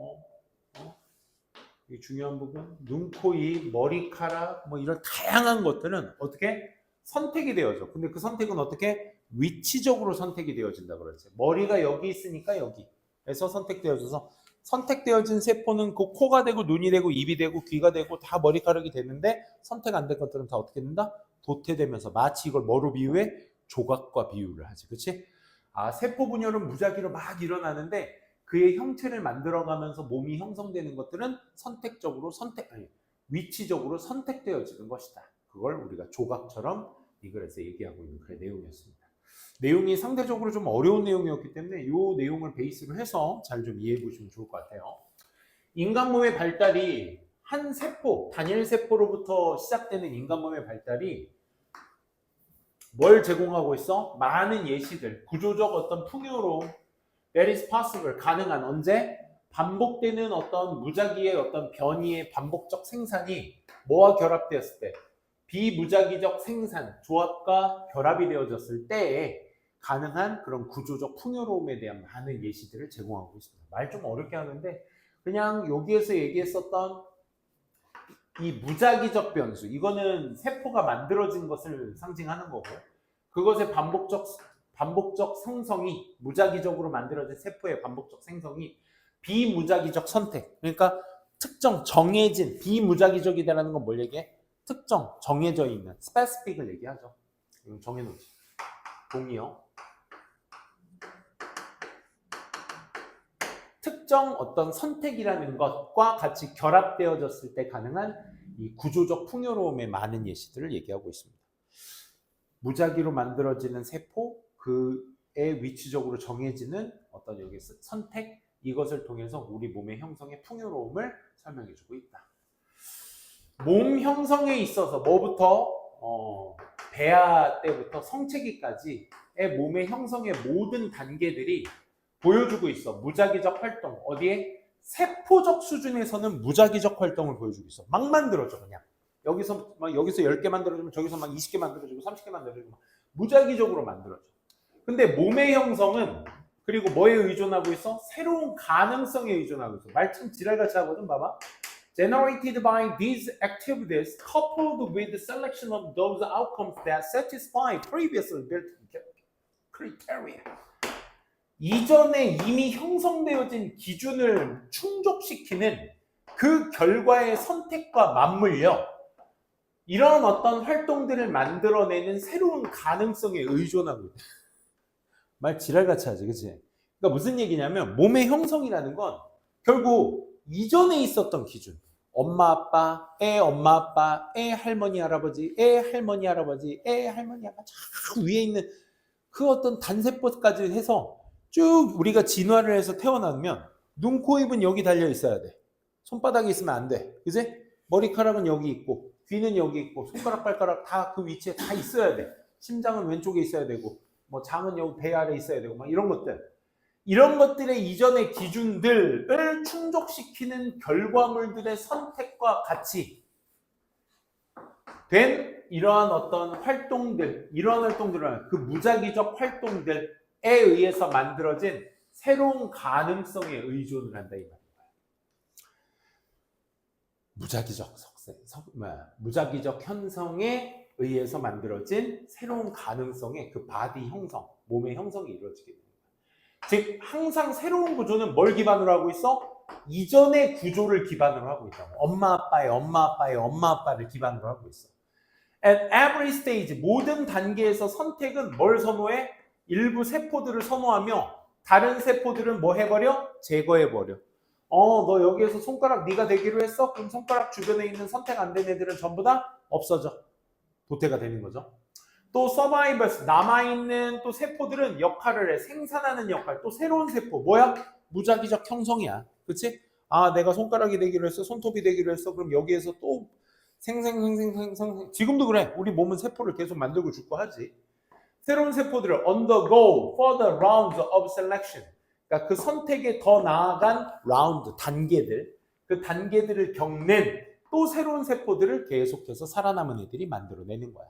이 중요한 부분, 눈, 코, 입, 머리카락, 뭐 이런 다양한 것들은 어떻게 선택이 되어져. 근데 그 선택은 어떻게 위치적으로 선택이 되어진다 그러지. 머리가 여기 있으니까 여기에서 선택되어져서 선택되어진 세포는 그 코가 되고 눈이 되고 입이 되고 귀가 되고 다 머리카락이 되는데 선택 안 된 것들은 다 어떻게 된다? 도태되면서 마치 이걸 뭐로 비유해? 조각과 비유를 하지. 그렇지? 세포 분열은 무작위로 막 일어나는데 그의 형체를 만들어가면서 몸이 형성되는 것들은 위치적으로 선택되어지는 것이다. 그걸 우리가 조각처럼 이 글에서 얘기하고 있는 그의 내용이었습니다. 내용이 상대적으로 좀 어려운 내용이었기 때문에 이 내용을 베이스로 해서 잘 좀 이해해 보시면 좋을 것 같아요. 인간 몸의 발달이 한 세포, 단일 세포로부터 시작되는 인간 몸의 발달이 뭘 제공하고 있어? 많은 예시들, 구조적 어떤 풍요로움, that is possible, 가능한, 언제? 반복되는 어떤 무작위의 어떤 변이의 반복적 생산이 뭐와 결합되었을 때? 비무작위적 생산, 조합과 결합이 되어졌을 때에 가능한 그런 구조적 풍요로움에 대한 많은 예시들을 제공하고 있습니다. 말 좀 어렵게 하는데 그냥 여기에서 얘기했었던 이 무작위적 변수, 이거는 세포가 만들어진 것을 상징하는 거고 그것의 반복적 생성이 무작위적으로 만들어진 세포의 반복적 생성이 비무작위적 선택, 그러니까 특정 정해진 비무작위적이다라는 건 뭘 얘기해? 특정 정해져 있는 specific을 얘기하죠. 이건 정해놓지. 동의어. 특정 어떤 선택이라는 것과 같이 결합되어졌을 때 가능한 이 구조적 풍요로움의 많은 예시들을 얘기하고 있습니다. 무작위로 만들어지는 세포, 그의 위치적으로 정해지는 어떤 여기 선택, 이것을 통해서 우리 몸의 형성의 풍요로움을 설명해주고 있다. 몸 형성에 있어서 뭐부터 배아 때부터 성체기까지의 몸의 형성의 모든 단계들이 보여주고 있어. 무작위적 활동. 어디에? 세포적 수준에서는 무작위적 활동을 보여주고 있어. 막 만들어져 그냥. 여기서 10개 만들어주면 저기서 막 20개 만들어주고 30개 만들어주고 막 무작위적으로 만들어져. 근데 몸의 형성은 그리고 뭐에 의존하고 있어? 새로운 가능성에 의존하고 있어. 말 참 지랄같이 하거든. 봐봐. Generated by these activities coupled with the selection of those outcomes that satisfy previously built criteria. 이전에 이미 형성되어진 기준을 충족시키는 그 결과의 선택과 맞물려 이런 어떤 활동들을 만들어내는 새로운 가능성에 의존하고 있다. 말 지랄같이 하지, 그치? 그러니까 무슨 얘기냐면 몸의 형성이라는 건 결국 이전에 있었던 기준, 엄마 아빠, 애 엄마 아빠, 애 할머니 할아버지, 애 할머니 할아버지, 애 할머니 아빠 쫙 위에 있는 그 어떤 단세포까지 해서 쭉 우리가 진화를 해서 태어나면 눈, 코, 입은 여기 달려 있어야 돼. 손바닥에 있으면 안 돼. 그지? 머리카락은 여기 있고 귀는 여기 있고 손가락, 발가락 다 그 위치에 다 있어야 돼. 심장은 왼쪽에 있어야 되고 뭐 장은 여기 배 아래 있어야 되고 막 이런 것들. 이런 것들의 이전의 기준들을 충족시키는 결과물들의 선택과 같이 된 이러한 어떤 활동들, 이러한 활동들은 그 무작위적 활동들에 의해서 만들어진 새로운 가능성에 의존을 한다 이 말이에요. 무작위적 현상에 의해서 만들어진 새로운 가능성의 그 바디 형성, 몸의 형성이 이루어지게 됩니다. 즉 항상 새로운 구조는 뭘 기반으로 하고 있어? 이전의 구조를 기반으로 하고 있다고. 엄마 아빠를 기반으로 하고 있어. At every stage, 모든 단계에서 선택은 뭘 선호해? 일부 세포들을 선호하며 다른 세포들은 뭐 해버려? 제거해버려. 너 여기에서 손가락 네가 되기로 했어? 그럼 손가락 주변에 있는 선택 안 된 애들은 전부 다 없어져. 도태가 되는 거죠. 또 survivors, 남아있는 또 세포들은 역할을 해. 생산하는 역할. 또 새로운 세포. 뭐야? 무작위적 형성이야. 그치? 내가 손가락이 되기로 했어. 손톱이 되기로 했어. 그럼 여기에서 또 생생. 지금도 그래. 우리 몸은 세포를 계속 만들고 죽고 하지. 새로운 세포들을 undergo further rounds of selection. 그러니까 그 선택에 더 나아간 라운드, 단계들. 그 단계들을 겪는 또 새로운 세포들을 계속해서 살아남은 애들이 만들어내는 거야.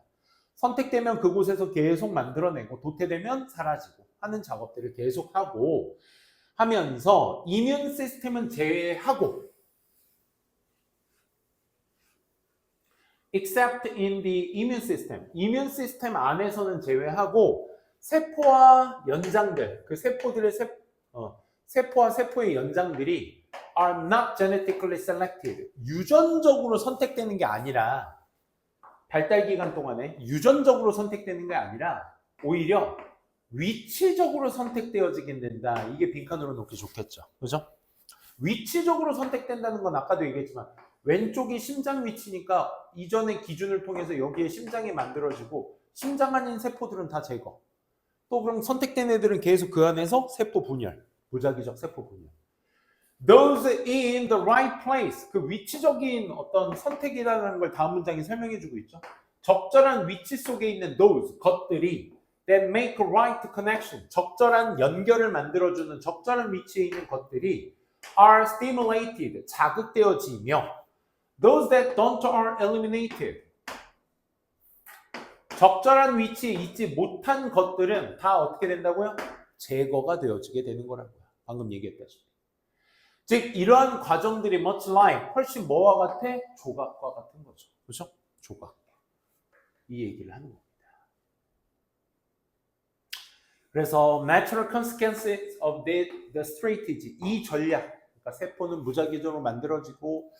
선택되면 그곳에서 계속 만들어내고 도태되면 사라지고 하는 작업들을 계속하고 하면서 이뮨 시스템은 제외하고 except in the immune system. 이뮨 시스템 안에서는 제외하고 세포와 연장들, 그 세포들의 세포와 세포의 연장들이 are not genetically selected. 유전적으로 선택되는 게 아니라 발달 기간 동안에 유전적으로 선택되는 게 아니라 오히려 위치적으로 선택되어지게 된다. 이게 빈칸으로 놓기 좋겠죠. 그죠? 위치적으로 선택된다는 건 아까도 얘기했지만 왼쪽이 심장 위치니까 이전의 기준을 통해서 여기에 심장이 만들어지고 심장 아닌 세포들은 다 제거. 또 그럼 선택된 애들은 계속 그 안에서 세포 분열. 무작위적 세포 분열. Those in the right place. 그 위치적인 어떤 선택이라는 걸 다음 문장이 설명해 주고 있죠. 적절한 위치 속에 있는 those, 것들이 that make right connection. 적절한 연결을 만들어주는 적절한 위치에 있는 것들이 are stimulated. 자극되어지며 those that don't are eliminated. 적절한 위치에 있지 못한 것들은 다 어떻게 된다고요? 제거가 되어지게 되는 거라고요. 방금 얘기했다시피. 즉 이러한 과정들이 much like 훨씬 뭐와 같아? 조각과 같은 거죠. 그렇죠? 조각. 이 얘기를 하는 겁니다. 그래서 natural consequences of the strategy, 이 전략, 그러니까 세포는 무작위적으로 만들어지고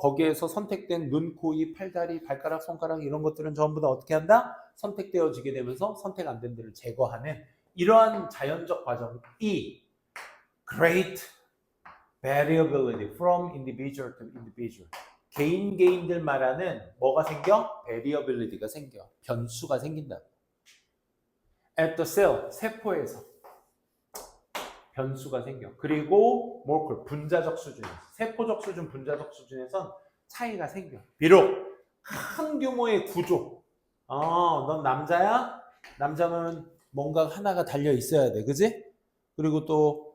거기에서 선택된 눈, 코, 입, 팔다리, 발가락, 손가락 이런 것들은 전부 다 어떻게 한다? 선택되어지게 되면서 선택 안 된 데를 제거하는 이러한 자연적 과정이 great variability from individual to individual. 개인들 말하는 뭐가 생겨? variability가 생겨. 변수가 생긴다. at the cell, 세포에서 변수가 생겨. 그리고 모lecular, 분자적 수준에서, 세포적 수준, 분자적 수준에선 차이가 생겨. 비록 큰 규모의 구조. 넌 남자야? 남자면 뭔가 하나가 달려 있어야 돼. 그지? 그리고 또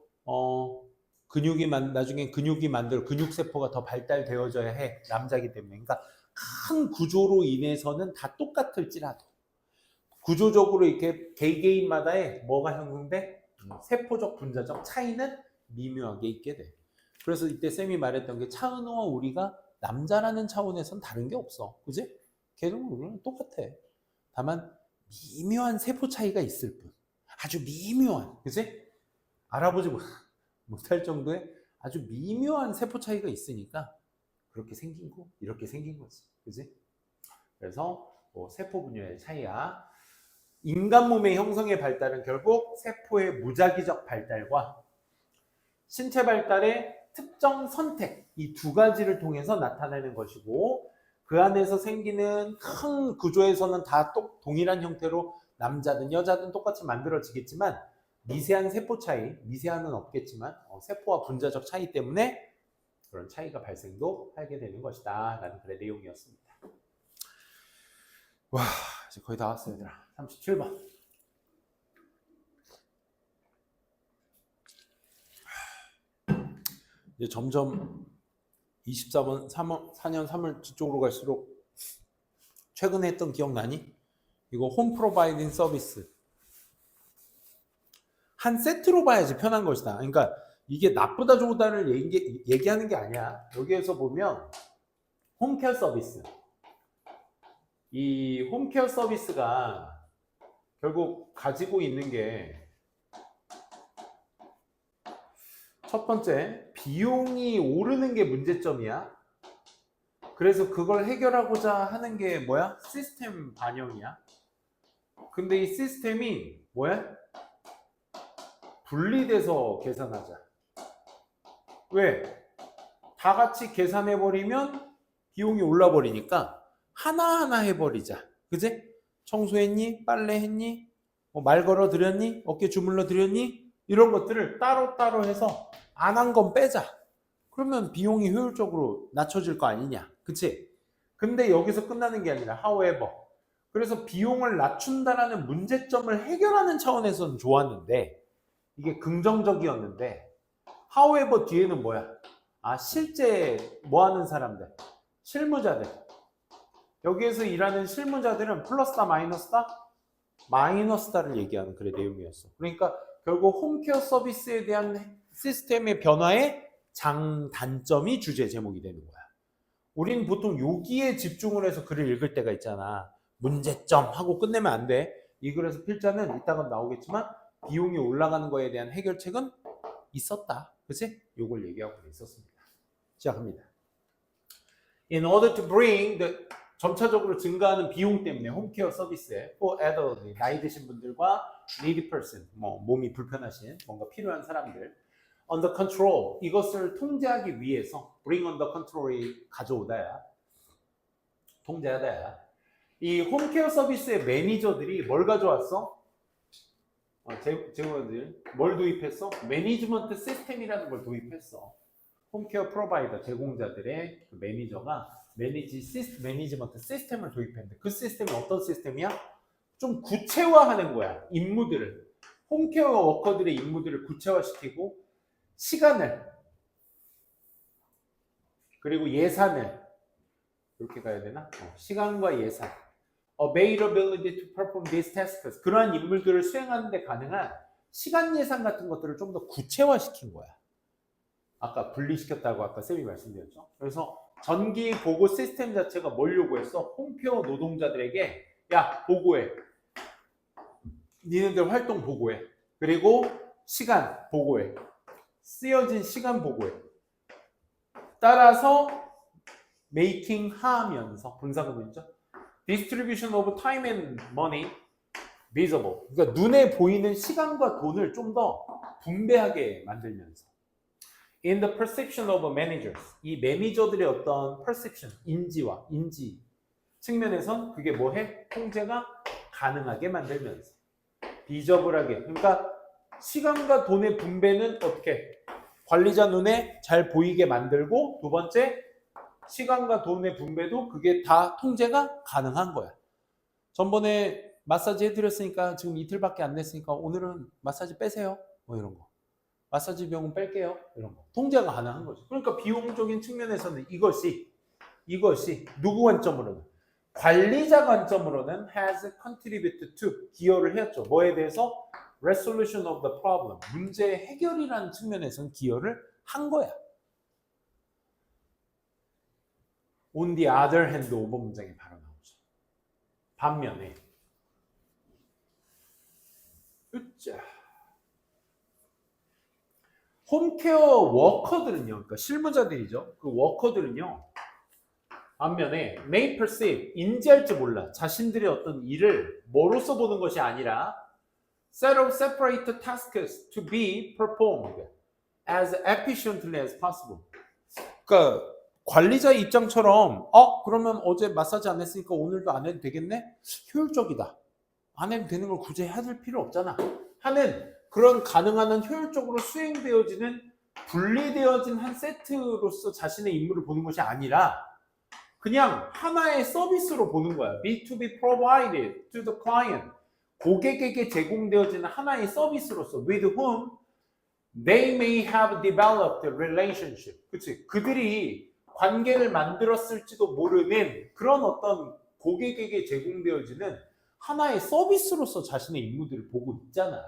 근육이 나중에 근육 세포가 더 발달되어져야 해. 남자이기 때문에. 그러니까 큰 구조로 인해서는 다 똑같을지라도 구조적으로 이렇게 개개인마다의 뭐가 형성돼? 세포적 분자적 차이는 미묘하게 있게 돼. 그래서 이때 쌤이 말했던 게 차은우와 우리가 남자라는 차원에선 다른 게 없어. 그지? 걔도 우리랑 똑같아. 다만 미묘한 세포 차이가 있을 뿐. 아주 미묘한. 그지? 알아보지 못할 정도의 아주 미묘한 세포 차이가 있으니까 그렇게 생긴 거, 이렇게 생긴 거지. 그지? 그래서 세포 분열의 차이야. 인간 몸의 형성의 발달은 결국 세포의 무작위적 발달과 신체 발달의 특정 선택, 이 두 가지를 통해서 나타내는 것이고, 그 안에서 생기는 큰 구조에서는 다 동일한 형태로 남자든 여자든 똑같이 만들어지겠지만 미세한 세포 차이, 미세한은 없겠지만 세포와 분자적 차이 때문에 그런 차이가 발생도 하게 되는 것이다 라는 그런 내용이었습니다. 와, 이제 거의 다 왔어요, 얘들아. 37번. 이제 점점 24번, 4년 3월 쪽으로 갈수록 최근에 했던 기억나니? 이거 홈 프로바이딩 서비스. 한 세트로 봐야지 편한 것이다. 그러니까 이게 나쁘다 좋다를 얘기하는 게 아니야. 여기에서 보면 홈케어 서비스. 이 홈케어 서비스가 결국 가지고 있는 게 첫 번째, 비용이 오르는 게 문제점이야. 그래서 그걸 해결하고자 하는 게 뭐야? 시스템 반영이야. 근데 이 시스템이 뭐야? 분리돼서 계산하자. 왜? 다 같이 계산해버리면 비용이 올라버리니까 하나하나 해버리자. 그지? 청소했니? 빨래했니? 말 걸어드렸니? 어깨 주물러 드렸니? 이런 것들을 따로따로 해서 안 한 건 빼자. 그러면 비용이 효율적으로 낮춰질 거 아니냐. 그치? 근데 여기서 끝나는 게 아니라 however. 그래서 비용을 낮춘다라는 문제점을 해결하는 차원에서는 좋았는데 이게 긍정적이었는데 however 뒤에는 뭐야? 실제 뭐 하는 사람들? 실무자들. 여기에서 일하는 실무자들은 플러스다 마이너스다? 마이너스다를 얘기하는 그런 내용이었어. 그러니까 결국 홈케어 서비스에 대한 시스템의 변화의 장단점이 주제 제목이 되는 거야. 우린 보통 여기에 집중을 해서 글을 읽을 때가 있잖아. 문제점 하고 끝내면 안 돼. 이 글에서 필자는 이따가 나오겠지만 비용이 올라가는 거에 대한 해결책은 있었다. 그치? 요걸 얘기하고 있었습니다. 시작합니다. In order to bring the 점차적으로 증가하는 비용 때문에 홈케어 서비스에 for elderly, 나이 드신 분들과 needy person, 몸이 불편하신 뭔가 필요한 사람들 under control, 이것을 통제하기 위해서 bring under control이 가져오다야, 통제하다야. 이 홈케어 서비스의 매니저들이 뭘 가져왔어? 제공자들 뭘 도입했어? 매니지먼트 시스템이라는 걸 도입했어. 홈케어 프로바이더 제공자들의 그 매니저가 매니지먼트 시스템을 도입했는데 그 시스템이 어떤 시스템이야? 좀 구체화하는 거야. 임무들을. 홈케어 워커들의 임무들을 구체화시키고 시간을 그리고 예산을 이렇게 가야 되나? 시간과 예산 availability to perform these tasks. 그러한 임무들을 수행하는 데 가능한 시간 예산 같은 것들을 좀 더 구체화시킨 거야. 아까 분리시켰다고 아까 쌤이 말씀드렸죠. 그래서 전기 보고 시스템 자체가 뭘 요구했어? 홈케어 노동자들에게 야 보고해. 니네들 활동 보고해. 그리고 시간 보고해. 쓰여진 시간 보고해. 따라서 making 하면서 분사구문이죠. distribution of time and money visible. 그러니까 눈에 보이는 시간과 돈을 좀 더 분배하게 만들면서 in the perception of managers. 이 매니저들의 어떤 perception, 인지 측면에선 그게 뭐해? 통제가 가능하게 만들면서 비저블하게. 그러니까 시간과 돈의 분배는 어떻게? 관리자 눈에 잘 보이게 만들고 두 번째 시간과 돈의 분배도 그게 다 통제가 가능한 거야. 전번에 마사지 해드렸으니까 지금 이틀밖에 안 됐으니까 오늘은 마사지 빼세요. 뭐 이런 거. 마사지 비용은 뺄게요. 이런 거. 통제가 가능한 거죠. 그러니까 비용적인 측면에서는 이것이 누구 관점으로는? 관리자 관점으로는 has contributed to 기여를 했죠. 뭐에 대해서? resolution of the problem. 문제 해결이라는 측면에서는 기여를 한 거야. On the other hand 5번 문장에 바로 나오죠. 반면에 으짜 홈케어 워커들은요, 그러니까 실무자들이죠. 그 워커들은요, 반면에 may perceive, 인지할지 몰라. 자신들의 어떤 일을 뭐로서 보는 것이 아니라 set of separate tasks to be performed as efficiently as possible. 그러니까 관리자 입장처럼 그러면 어제 마사지 안 했으니까 오늘도 안 해도 되겠네? 효율적이다. 안 해도 되는 걸 굳이 해야 될 필요 없잖아. 하는 그런 가능한 한 효율적으로 수행되어지는 분리되어진 한 세트로서 자신의 임무를 보는 것이 아니라 그냥 하나의 서비스로 보는 거야. be to be provided to the client. 고객에게 제공되어지는 하나의 서비스로서 with whom they may have developed a relationship. 그치? 그들이 관계를 만들었을지도 모르는 그런 어떤 고객에게 제공되어지는 하나의 서비스로서 자신의 임무들을 보고 있잖아.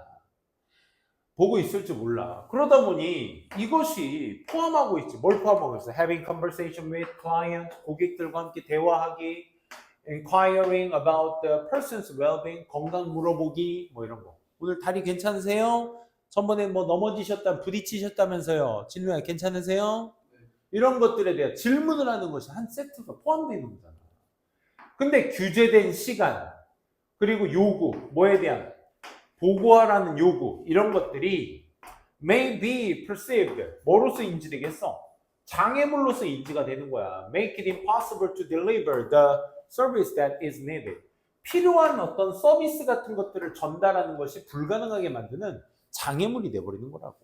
보고 있을지 몰라. 그러다 보니 이것이 포함하고 있지. 뭘 포함하고 있어? Having conversation with client, 고객들과 함께 대화하기, inquiring about the person's well-being, 건강 물어보기, 뭐 이런 거. 오늘 다리 괜찮으세요? 전번에 뭐 넘어지셨다, 부딪히셨다면서요. 진우야 괜찮으세요? 이런 것들에 대한 질문을 하는 것이 한 세트가 포함되어 있는 거잖아. 근데 규제된 시간, 그리고 요구, 뭐에 대한 보고하라는 요구, 이런 것들이 may be perceived, 뭐로서 인지되겠어? 장애물로서 인지가 되는 거야. Make it impossible to deliver the service that is needed. 필요한 어떤 서비스 같은 것들을 전달하는 것이 불가능하게 만드는 장애물이 돼버리는 거라고.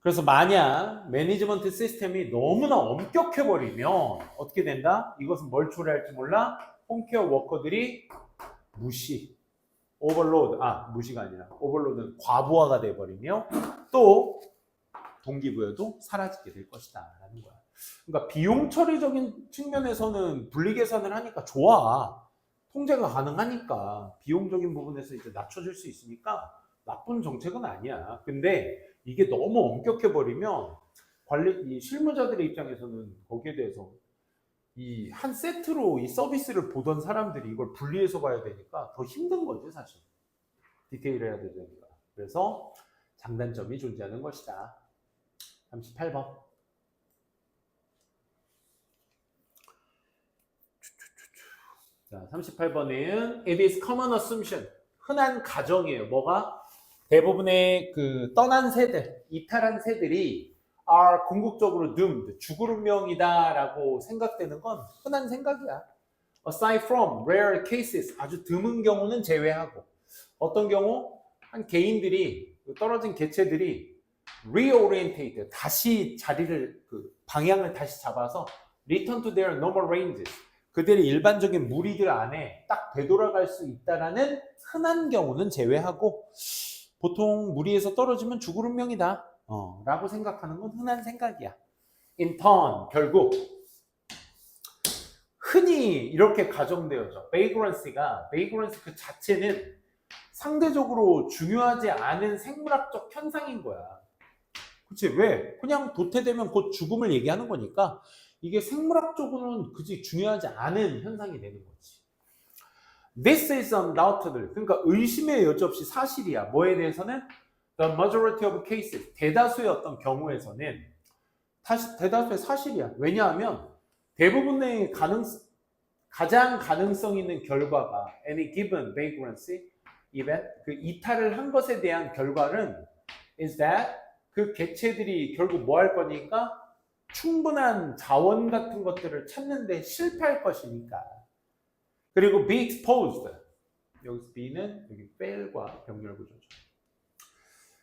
그래서 만약 매니지먼트 시스템이 너무나 엄격해버리면 어떻게 된다? 이것은 뭘 초래할지 몰라? 홈케어 워커들이 오버로드, 무시가 아니라 오버로드는 과부하가 돼버리며 또 동기부여도 사라지게 될 것이다 라는 거야. 그러니까 비용 처리적인 측면에서는 분리 계산을 하니까 좋아. 통제가 가능하니까 비용적인 부분에서 이제 낮춰질 수 있으니까 나쁜 정책은 아니야. 근데 이게 너무 엄격해버리면 이 실무자들의 입장에서는 거기에 대해서 이 한 세트로 이 서비스를 보던 사람들이 이걸 분리해서 봐야 되니까 더 힘든 거지 사실. 디테일해야 되니까. 그래서 장단점이 존재하는 것이다. 38번. 자, 38번은 it is common assumption. 흔한 가정이에요. 뭐가? 대부분의 그 떠난 새들, 이탈한 새들이 are 궁극적으로 doomed, 죽을 운명이다라고 생각되는 건 흔한 생각이야. Aside from rare cases, 아주 드문 경우는 제외하고. 어떤 경우? 한 개인들이, 떨어진 개체들이 reorientate, 다시 자리를, 방향을 다시 잡아서 return to their normal ranges. 그들의 일반적인 무리들 안에 딱 되돌아갈 수 있다라는 흔한 경우는 제외하고 보통 무리에서 떨어지면 죽을 운명이다 라고 생각하는 건 흔한 생각이야. In turn, 결국 흔히 이렇게 가정되어져. vagrancy가 그 자체는 상대적으로 중요하지 않은 생물학적 현상인 거야. 그치? 왜? 그냥 도태되면 곧 죽음을 얘기하는 거니까 이게 생물학적으로는 그지 중요하지 않은 현상이 되는 거지. This is undoubtedly, 그러니까 의심의 여지 없이 사실이야. 뭐에 대해서는? The majority of cases, 대다수의 어떤 경우에서는 대다수의 사실이야. 왜냐하면 대부분의 가장 가능성 있는 결과가 any given vagrancy event, 그 이탈을 한 것에 대한 결과는 is that 그 개체들이 결국 뭐 할 거니까 충분한 자원 같은 것들을 찾는데 실패할 것이니까. 그리고 be exposed. 여기서 be는 여기 fail과 병렬 구조죠.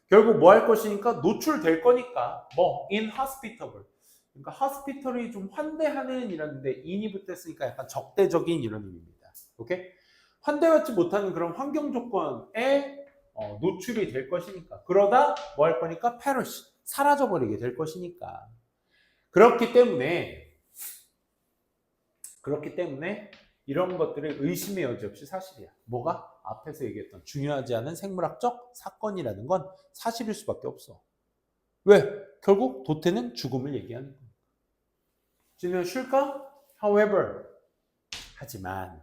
결국 뭐 할 것이니까 노출될 거니까 뭐 inhospitable. 그러니까 hospital이 좀 환대하는 이런데 in이 붙었으니까 약간 적대적인 이런 의미입니다. 오케이? 환대받지 못하는 그런 환경 조건에 노출이 될 것이니까. 그러다 뭐 할 거니까 perish. 사라져버리게 될 것이니까. 그렇기 때문에 이런 것들의 의심의 여지 없이 사실이야. 뭐가? 앞에서 얘기했던 중요하지 않은 생물학적 사건이라는 건 사실일 수밖에 없어. 왜? 결국 도태는 죽음을 얘기하는 거야. 진짜 쉴까? However, 하지만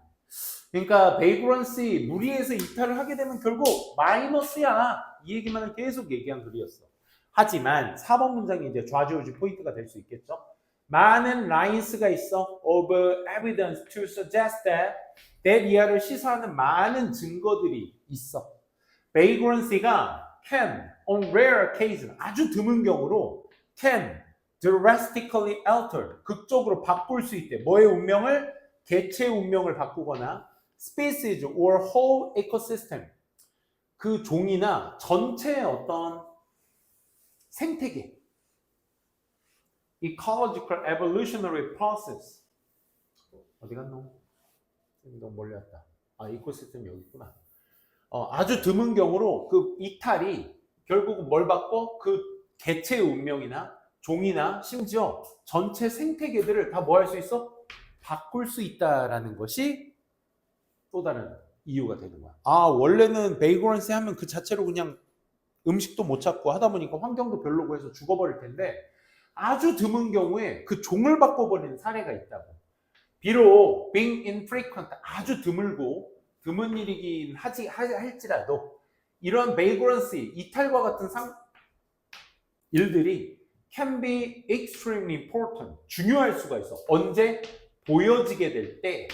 그러니까 vagrancy, 무리해서 이탈을 하게 되면 결국 마이너스야. 이 얘기만을 계속 얘기한 글이었어. 하지만 4번 문장이 이제 좌지우지 포인트가 될 수 있겠죠. 많은 lines가 있어. of evidence to suggest that 이하를 시사하는 많은 증거들이 있어. vagrancy가 can, on rare occasion, 아주 드문 경우로 can drastically alter, 극적으로 바꿀 수 있대. 뭐의 운명을? 개체의 운명을 바꾸거나 species or whole ecosystem, 그 종이나 전체의 어떤 생태계, ecological evolutionary process. 어디 갔노? 너무 멀리 왔다. 아, 이코시스템 여기 있구나. 아주 드문 경우로 그 이탈이 결국은 뭘 바꿔? 그 개체의 운명이나 종이나 심지어 전체 생태계들을 다 뭐 할 수 있어? 바꿀 수 있다라는 것이 또 다른 이유가 되는 거야. 아, 원래는 베이그런스 하면 그 자체로 그냥 음식도 못 찾고 하다 보니까 환경도 별로고 해서 죽어버릴 텐데 아주 드문 경우에 그 종을 바꿔버리는 사례가 있다고. 비록 being infrequent, 아주 드물고 드문 일이긴 할지라도 이런 베이그런시, 이탈과 같은 일들이 can be extremely important, 중요할 수가 있어. 언제? 보여지게 될 때,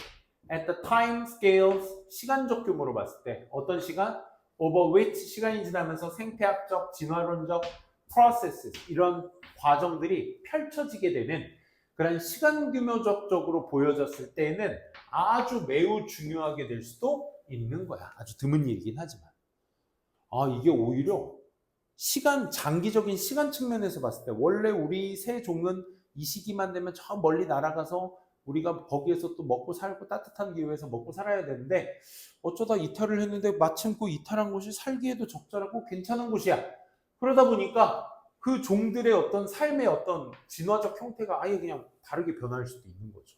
at the time scales, 시간적 규모로 봤을 때 어떤 시간? over which, 시간이 지나면서 생태학적, 진화론적 processes, 이런 과정들이 펼쳐지게 되는 그런 시간 규모적으로 보여졌을 때에는 아주 매우 중요하게 될 수도 있는 거야. 아주 드문 일이긴 하지만. 이게 오히려 장기적인 시간 측면에서 봤을 때 원래 우리 새 종은 이 시기만 되면 저 멀리 날아가서 우리가 거기에서 또 먹고 살고 따뜻한 기후에서 먹고 살아야 되는데 어쩌다 이탈을 했는데 마침 그 이탈한 곳이 살기에도 적절하고 괜찮은 곳이야. 그러다 보니까 그 종들의 어떤 삶의 어떤 진화적 형태가 아예 그냥 다르게 변할 수도 있는 거죠.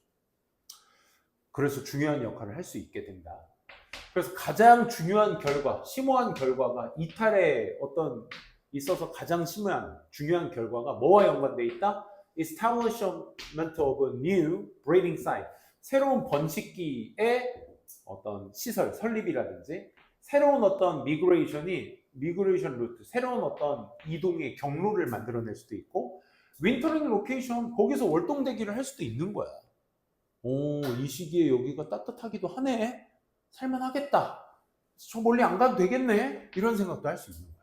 그래서 중요한 역할을 할 수 있게 된다. 그래서 가장 중요한 결과, 심오한 결과가 이탈에 있어서 가장 심한 중요한 결과가 뭐와 연관되어 있다? Establishment of a new breeding site. 새로운 번식기의 어떤 시설, 설립이라든지 새로운 어떤 미그레이션 루트, 새로운 어떤 이동의 경로를 만들어낼 수도 있고 윈터링 로케이션, 거기서 월동대기를 할 수도 있는 거야. 이 시기에 여기가 따뜻하기도 하네. 살만하겠다. 저 멀리 안 가도 되겠네. 이런 생각도 할 수 있는 거야.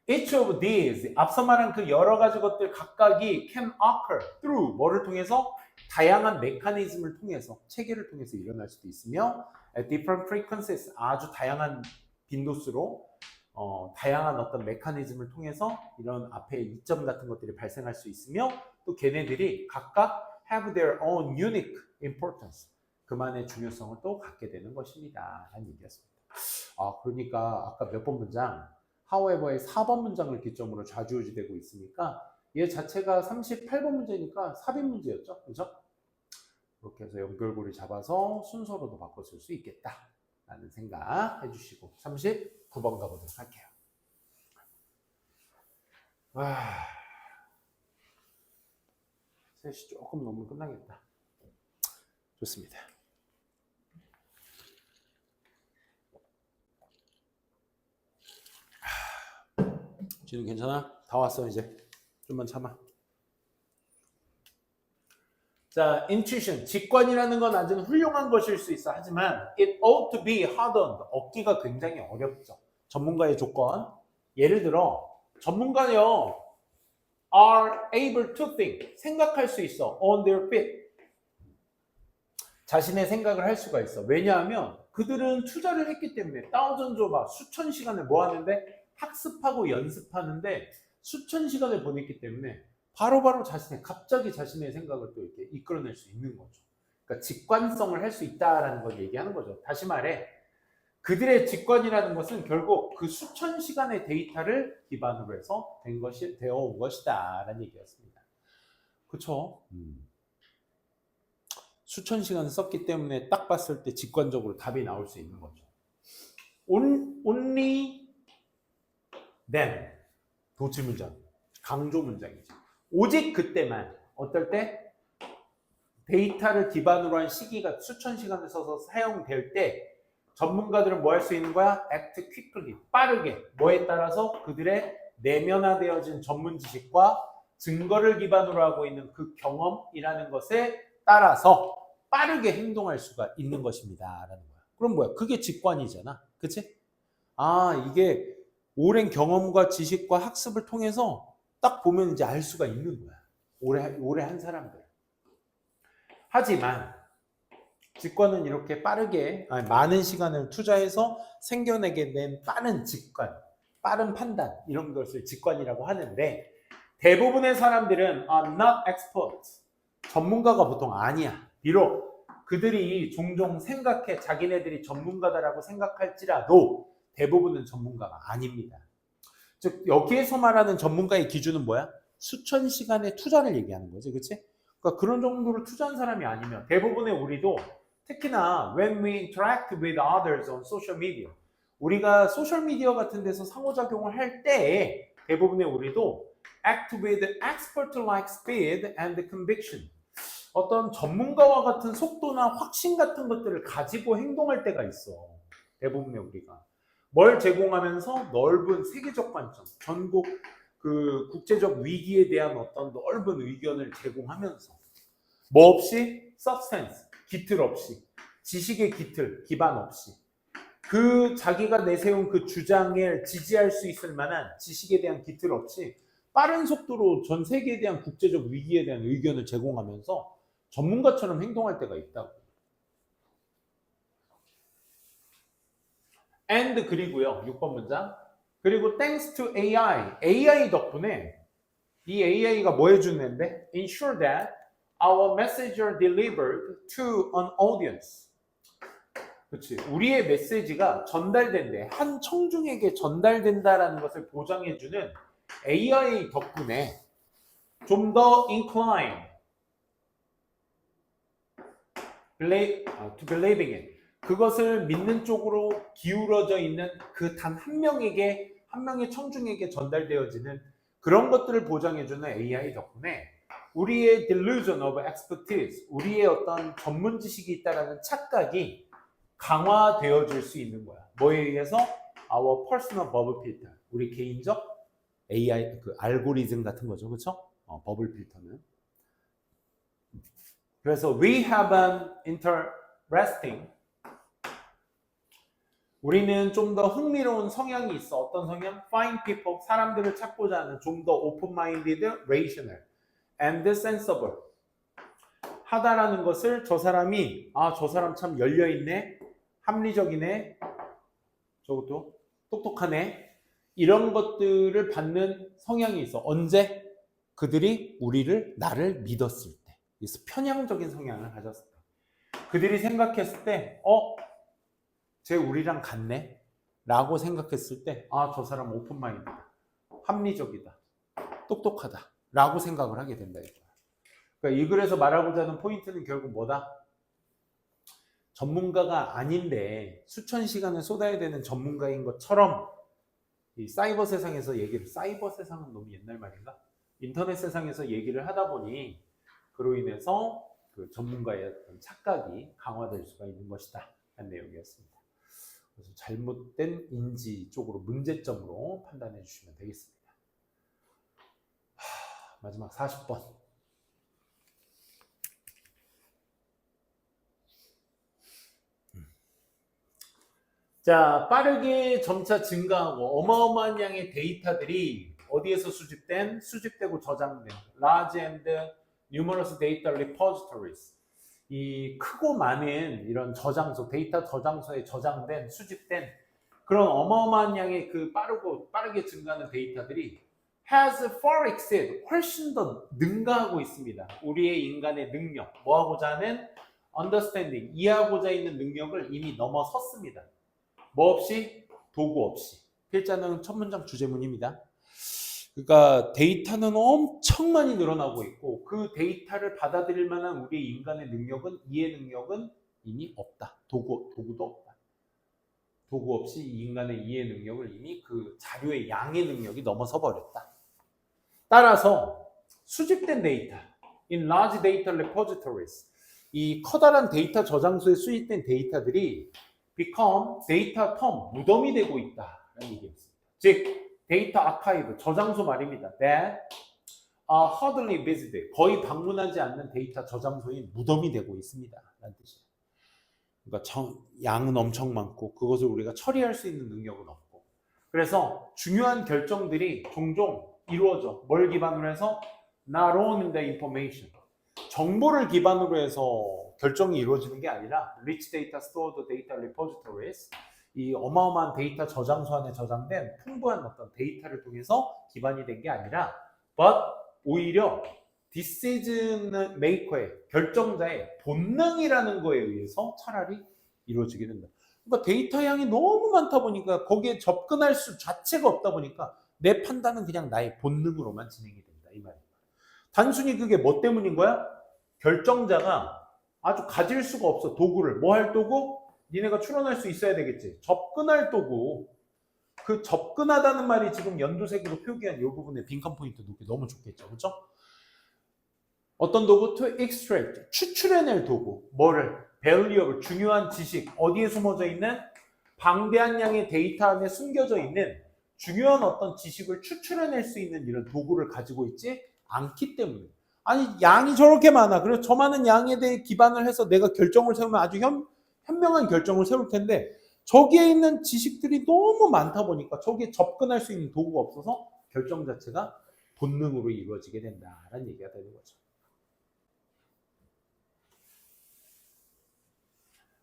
Each of these, 앞서 말한 그 여러 가지 것들 각각이 can occur through 뭐를 통해서? 다양한 메커니즘을 통해서, 체계를 통해서 일어날 수도 있으며 at different frequencies, 아주 다양한 빈도수로 다양한 어떤 메커니즘을 통해서 이런 앞에 이점 같은 것들이 발생할 수 있으며 또 걔네들이 각각 have their own unique importance, 그만의 중요성을 또 갖게 되는 것입니다. 라는 얘기였습니다. 그러니까 아까 몇 번 문장, however의 4번 문장을 기점으로 좌지우지되고 있으니까 얘 자체가 38번 문제니까 삽입 문제였죠. 그죠? 그렇게 해서 연결고리 잡아서 순서로도 바꿔 쓸 수 있겠다 라는 생각 해주시고 39번 가보도록 할게요. 3시 조금 넘으면 끝나겠다. 좋습니다. 진우 괜찮아? 다 왔어 이제. 좀만 참아. 자, intuition, 직관이라는 건 아주 훌륭한 것일 수 있어. 하지만 it ought to be hardened, 얻기가 굉장히 어렵죠. 전문가의 조건. 예를 들어 전문가요 are able to think, 생각할 수 있어 on their feet. 자신의 생각을 할 수가 있어. 왜냐하면 그들은 투자를 했기 때문에 thousands of 수천 시간을 뭐 하는데 학습하고 연습하는데 수천 시간을 보냈기 때문에 바로바로 갑자기 자신의 생각을 또 이렇게 이끌어낼 수 있는 거죠. 그러니까 직관성을 할 수 있다라는 걸 얘기하는 거죠. 다시 말해, 그들의 직관이라는 것은 결국 그 수천 시간의 데이터를 기반으로 해서 되어 온 것이다라는 얘기였습니다. 그렇죠? 수천 시간을 썼기 때문에 딱 봤을 때 직관적으로 답이 나올 수 있는 거죠. Only then, 도치 문장, 강조 문장이죠. 오직 그때만, 어떨 때? 데이터를 기반으로 한 시기가 수천 시간을 써서 사용될 때 전문가들은 뭐 할 수 있는 거야? act quickly, 빠르게. 뭐에 따라서? 그들의 내면화되어진 전문 지식과 증거를 기반으로 하고 있는 그 경험이라는 것에 따라서 빠르게 행동할 수가 있는 것입니다. 라는 거야. 그럼 뭐야? 그게 직관이잖아. 그치? 아, 이게 오랜 경험과 지식과 학습을 통해서 딱 보면 이제 알 수가 있는 거야. 오래 한 사람들. 하지만 직관은 이렇게 빠르게 많은 시간을 투자해서 생겨내게 된 빠른 직관, 빠른 판단 이런 것을 직관이라고 하는데 대부분의 사람들은 are not experts. 전문가가 보통 아니야. 비록 그들이 종종 생각해 자기네들이 전문가다라고 생각할지라도 대부분은 전문가가 아닙니다. 즉 여기에서 말하는 전문가의 기준은 뭐야? 수천 시간의 투자를 얘기하는 거지, 그렇지? 그러니까 그런 정도로 투자한 사람이 아니면 대부분의 우리도 특히나 when we interact with others on social media, 우리가 소셜 미디어 같은 데서 상호작용을 할 때 대부분의 우리도 act with expert-like speed and conviction, 어떤 전문가와 같은 속도나 확신 같은 것들을 가지고 행동할 때가 있어. 대부분의 우리가. 뭘 제공하면서 넓은 세계적 관점, 전국 그 국제적 위기에 대한 어떤 넓은 의견을 제공하면서 뭐 없이? substance, 기틀 없이, 지식의 기틀, 기반 없이 그 자기가 내세운 그 주장을 지지할 수 있을 만한 지식에 대한 기틀 없이 빠른 속도로 전 세계에 대한 국제적 위기에 대한 의견을 제공하면서 전문가처럼 행동할 때가 있다고. and 그리고요, 6번 문장. 그리고 thanks to AI 덕분에 이 AI가 뭐 해주는데? ensure that our message are delivered to an audience. 그렇지. 우리의 메시지가 전달된대. 한 청중에게 전달된다라는 것을 보장해주는 AI 덕분에 좀 더 inclined to believing it. 그것을 믿는 쪽으로 기울어져 있는 그 단 한 명에게, 한 명의 청중에게 전달되어지는 그런 것들을 보장해주는 AI 덕분에 우리의 delusion of expertise, 우리의 어떤 전문 지식이 있다라는 착각이 강화되어질 수 있는 거야. 뭐에 의해서? Our personal bubble filter, 우리 개인적 AI 그 알고리즘 같은 거죠, 그렇죠? 버블 필터는. 그래서 we have an interesting, 우리는 좀 더 흥미로운 성향이 있어. 어떤 성향? Find people, 사람들을 찾고자 하는 좀 더 open-minded, rational, and sensible 하다라는 것을 저 사람이 저 사람 참 열려있네, 합리적이네, 저것도 똑똑하네, 이런 것들을 받는 성향이 있어. 언제? 그들이 나를 믿었을 때. 그래서 편향적인 성향을 가졌을 때. 그들이 생각했을 때 쟤 우리랑 같네? 라고 생각했을 때 저 사람 오픈마인드다, 합리적이다, 똑똑하다 라고 생각을 하게 된다 이거야. 그러니까 이 글에서 말하고자 하는 포인트는 결국 뭐다? 전문가가 아닌데 수천 시간을 쏟아야 되는 전문가인 것처럼 이 사이버 세상에서 사이버 세상은 너무 옛날 말인가? 인터넷 세상에서 얘기를 하다 보니 그로 인해서 그 전문가의 어떤 착각이 강화될 수가 있는 것이다 라는 내용이었습니다. 그래서 잘못된 인지 쪽으로 문제점으로 판단해 주시면 되겠습니다. 마지막 40번. 자, 빠르게 점차 증가하고 어마어마한 양의 데이터들이 어디에서 수집되고 저장된 large and numerous data repositories. 이 크고 많은 이런 저장소, 데이터 저장소에 저장된, 수집된 그런 어마어마한 양의 그 빠르게 증가하는 데이터들이 has far exceed, 훨씬 더 능가하고 있습니다. 우리의 인간의 능력, 뭐하고자 하는 understanding, 이해하고자 있는 능력을 이미 넘어섰습니다. 뭐 없이? 도구 없이. 필자는 첫 문장 주제문입니다. 그러니까 데이터는 엄청 많이 늘어나고 있고 그 데이터를 받아들일 만한 우리 인간의 능력은, 이해 능력은 이미 없다. 도구도 없다. 도구 없이 이 인간의 이해 능력을 이미 그 자료의 양의 능력이 넘어서 버렸다. 따라서 수집된 데이터, in large data repositories, 이 커다란 데이터 저장소에 수집된 데이터들이 become 데이터 텀, 무덤이 되고 있다라는 얘기였습니다. 즉 데이터 아카이브, 저장소 말입니다. That are hardly visited, 거의 방문하지 않는 데이터 저장소인 무덤이 되고 있습니다. 라는 뜻이에요. 그러니까 양은 엄청 많고 그것을 우리가 처리할 수 있는 능력은 없고, 그래서 중요한 결정들이 종종 이루어져. 뭘 기반으로 해서? Not on the information, 정보를 기반으로 해서 결정이 이루어지는 게 아니라 rich data stored data repositories, 이 어마어마한 데이터 저장소 안에 저장된 풍부한 어떤 데이터를 통해서 기반이 된 게 아니라 but 오히려 decision maker의, 결정자의 본능이라는 거에 의해서 차라리 이루어지게 된다. 그러니까 데이터 양이 너무 많다 보니까 거기에 접근할 수 자체가 없다 보니까 내 판단은 그냥 나의 본능으로만 진행이 된다 이 말이야. 단순히 그게 뭐 때문인 거야? 결정자가 아주 가질 수가 없어. 도구를. 뭐 할 도구? 니네가 추론할 수 있어야 되겠지. 접근할 도구. 그 접근하다는 말이 지금 연두색으로 표기한 이 부분에 빈칸 포인트 놓기 너무 좋겠죠. 그렇죠? 어떤 도구? To extract, 추출해낼 도구. 뭐를? valuable, 중요한 지식. 어디에 숨어져 있는? 방대한 양의 데이터 안에 숨겨져 있는 중요한 어떤 지식을 추출해낼 수 있는 이런 도구를 가지고 있지 않기 때문에. 아니 양이 저렇게 많아. 그래서 저 많은 양에 대해 기반을 해서 내가 결정을 세우면 아주 현명한 결정을 세울 텐데 저기에 있는 지식들이 너무 많다 보니까 저기에 접근할 수 있는 도구가 없어서 결정 자체가 본능으로 이루어지게 된다라는 얘기가 되는 거죠.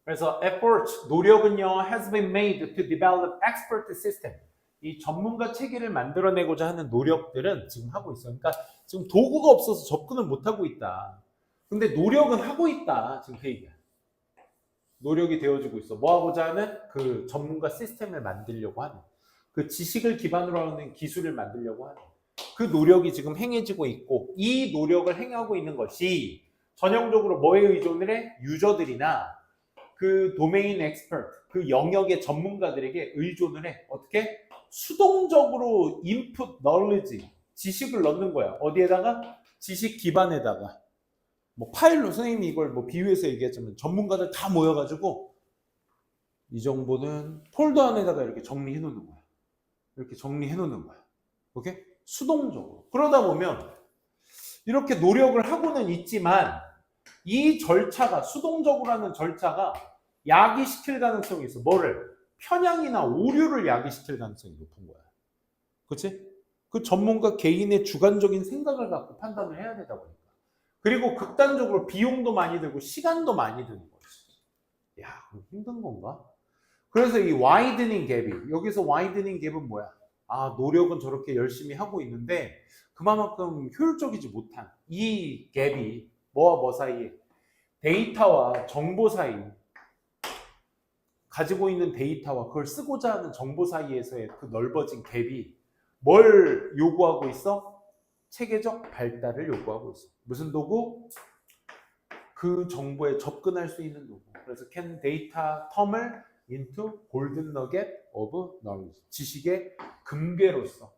그래서 effort, 노력은요, has been made to develop expert system. 이 전문가 체계를 만들어내고자 하는 노력들은 지금 하고 있어요. 그러니까 지금 도구가 없어서 접근을 못하고 있다. 근데 노력은 하고 있다. 지금 그 얘기야. 노력이 되어지고 있어. 뭐 하고자 하는? 그 전문가 시스템을 만들려고 하는. 그 지식을 기반으로 하는 기술을 만들려고 하는. 그 노력이 지금 행해지고 있고 이 노력을 행하고 있는 것이 전형적으로 뭐에 의존을 해? 유저들이나 그 도메인 엑스퍼트, 그 영역의 전문가들에게 의존을 해. 어떻게? 수동적으로 인풋 knowledge, 지식을 넣는 거야. 어디에다가? 지식 기반에다가. 뭐 파일로, 선생님이 이걸 뭐 비유해서 얘기했지만 전문가들 다 모여가지고 이 정보는 폴더 안에다가 이렇게 정리해 놓는 거야. 이렇게 정리해 놓는 거야. 오케이? 수동적으로. 그러다 보면 이렇게 노력을 하고는 있지만 이 절차가, 수동적으로 하는 절차가 야기시킬 가능성이 있어. 뭐를? 편향이나 오류를 야기시킬 가능성이 높은 거야. 그치? 그 전문가 개인의 주관적인 생각을 갖고 판단을 해야 되다 보니까. 그리고 극단적으로 비용도 많이 들고 시간도 많이 드는 거지. 야, 그럼 힘든 건가? 그래서 이 와이드닝 갭이, 여기서 와이드닝 갭은 뭐야? 아, 노력은 저렇게 열심히 하고 있는데 그만큼 효율적이지 못한 이 갭이 뭐와 뭐 사이에? 데이터와 정보 사이, 가지고 있는 데이터와 그걸 쓰고자 하는 정보 사이에서의 그 넓어진 갭이 뭘 요구하고 있어? 체계적 발달을 요구하고 있어. 무슨 도구? 그 정보에 접근할 수 있는 도구. 그래서 can data turn into golden nugget of knowledge. 지식의 금괴로서,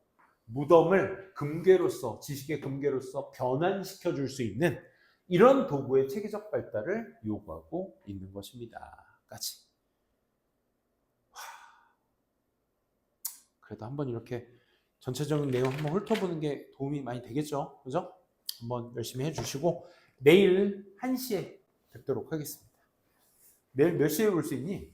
무덤을 금괴로서, 지식의 금괴로서 변환시켜 줄 수 있는 이런 도구의 체계적 발달을 요구하고 있는 것입니다. 까지. 그래도 한번 이렇게 전체적인 내용 한번 훑어보는 게 도움이 많이 되겠죠? 그죠? 한번 열심히 해주시고 내일 1시에 뵙도록 하겠습니다. 내일 몇 시에 올 수 있니?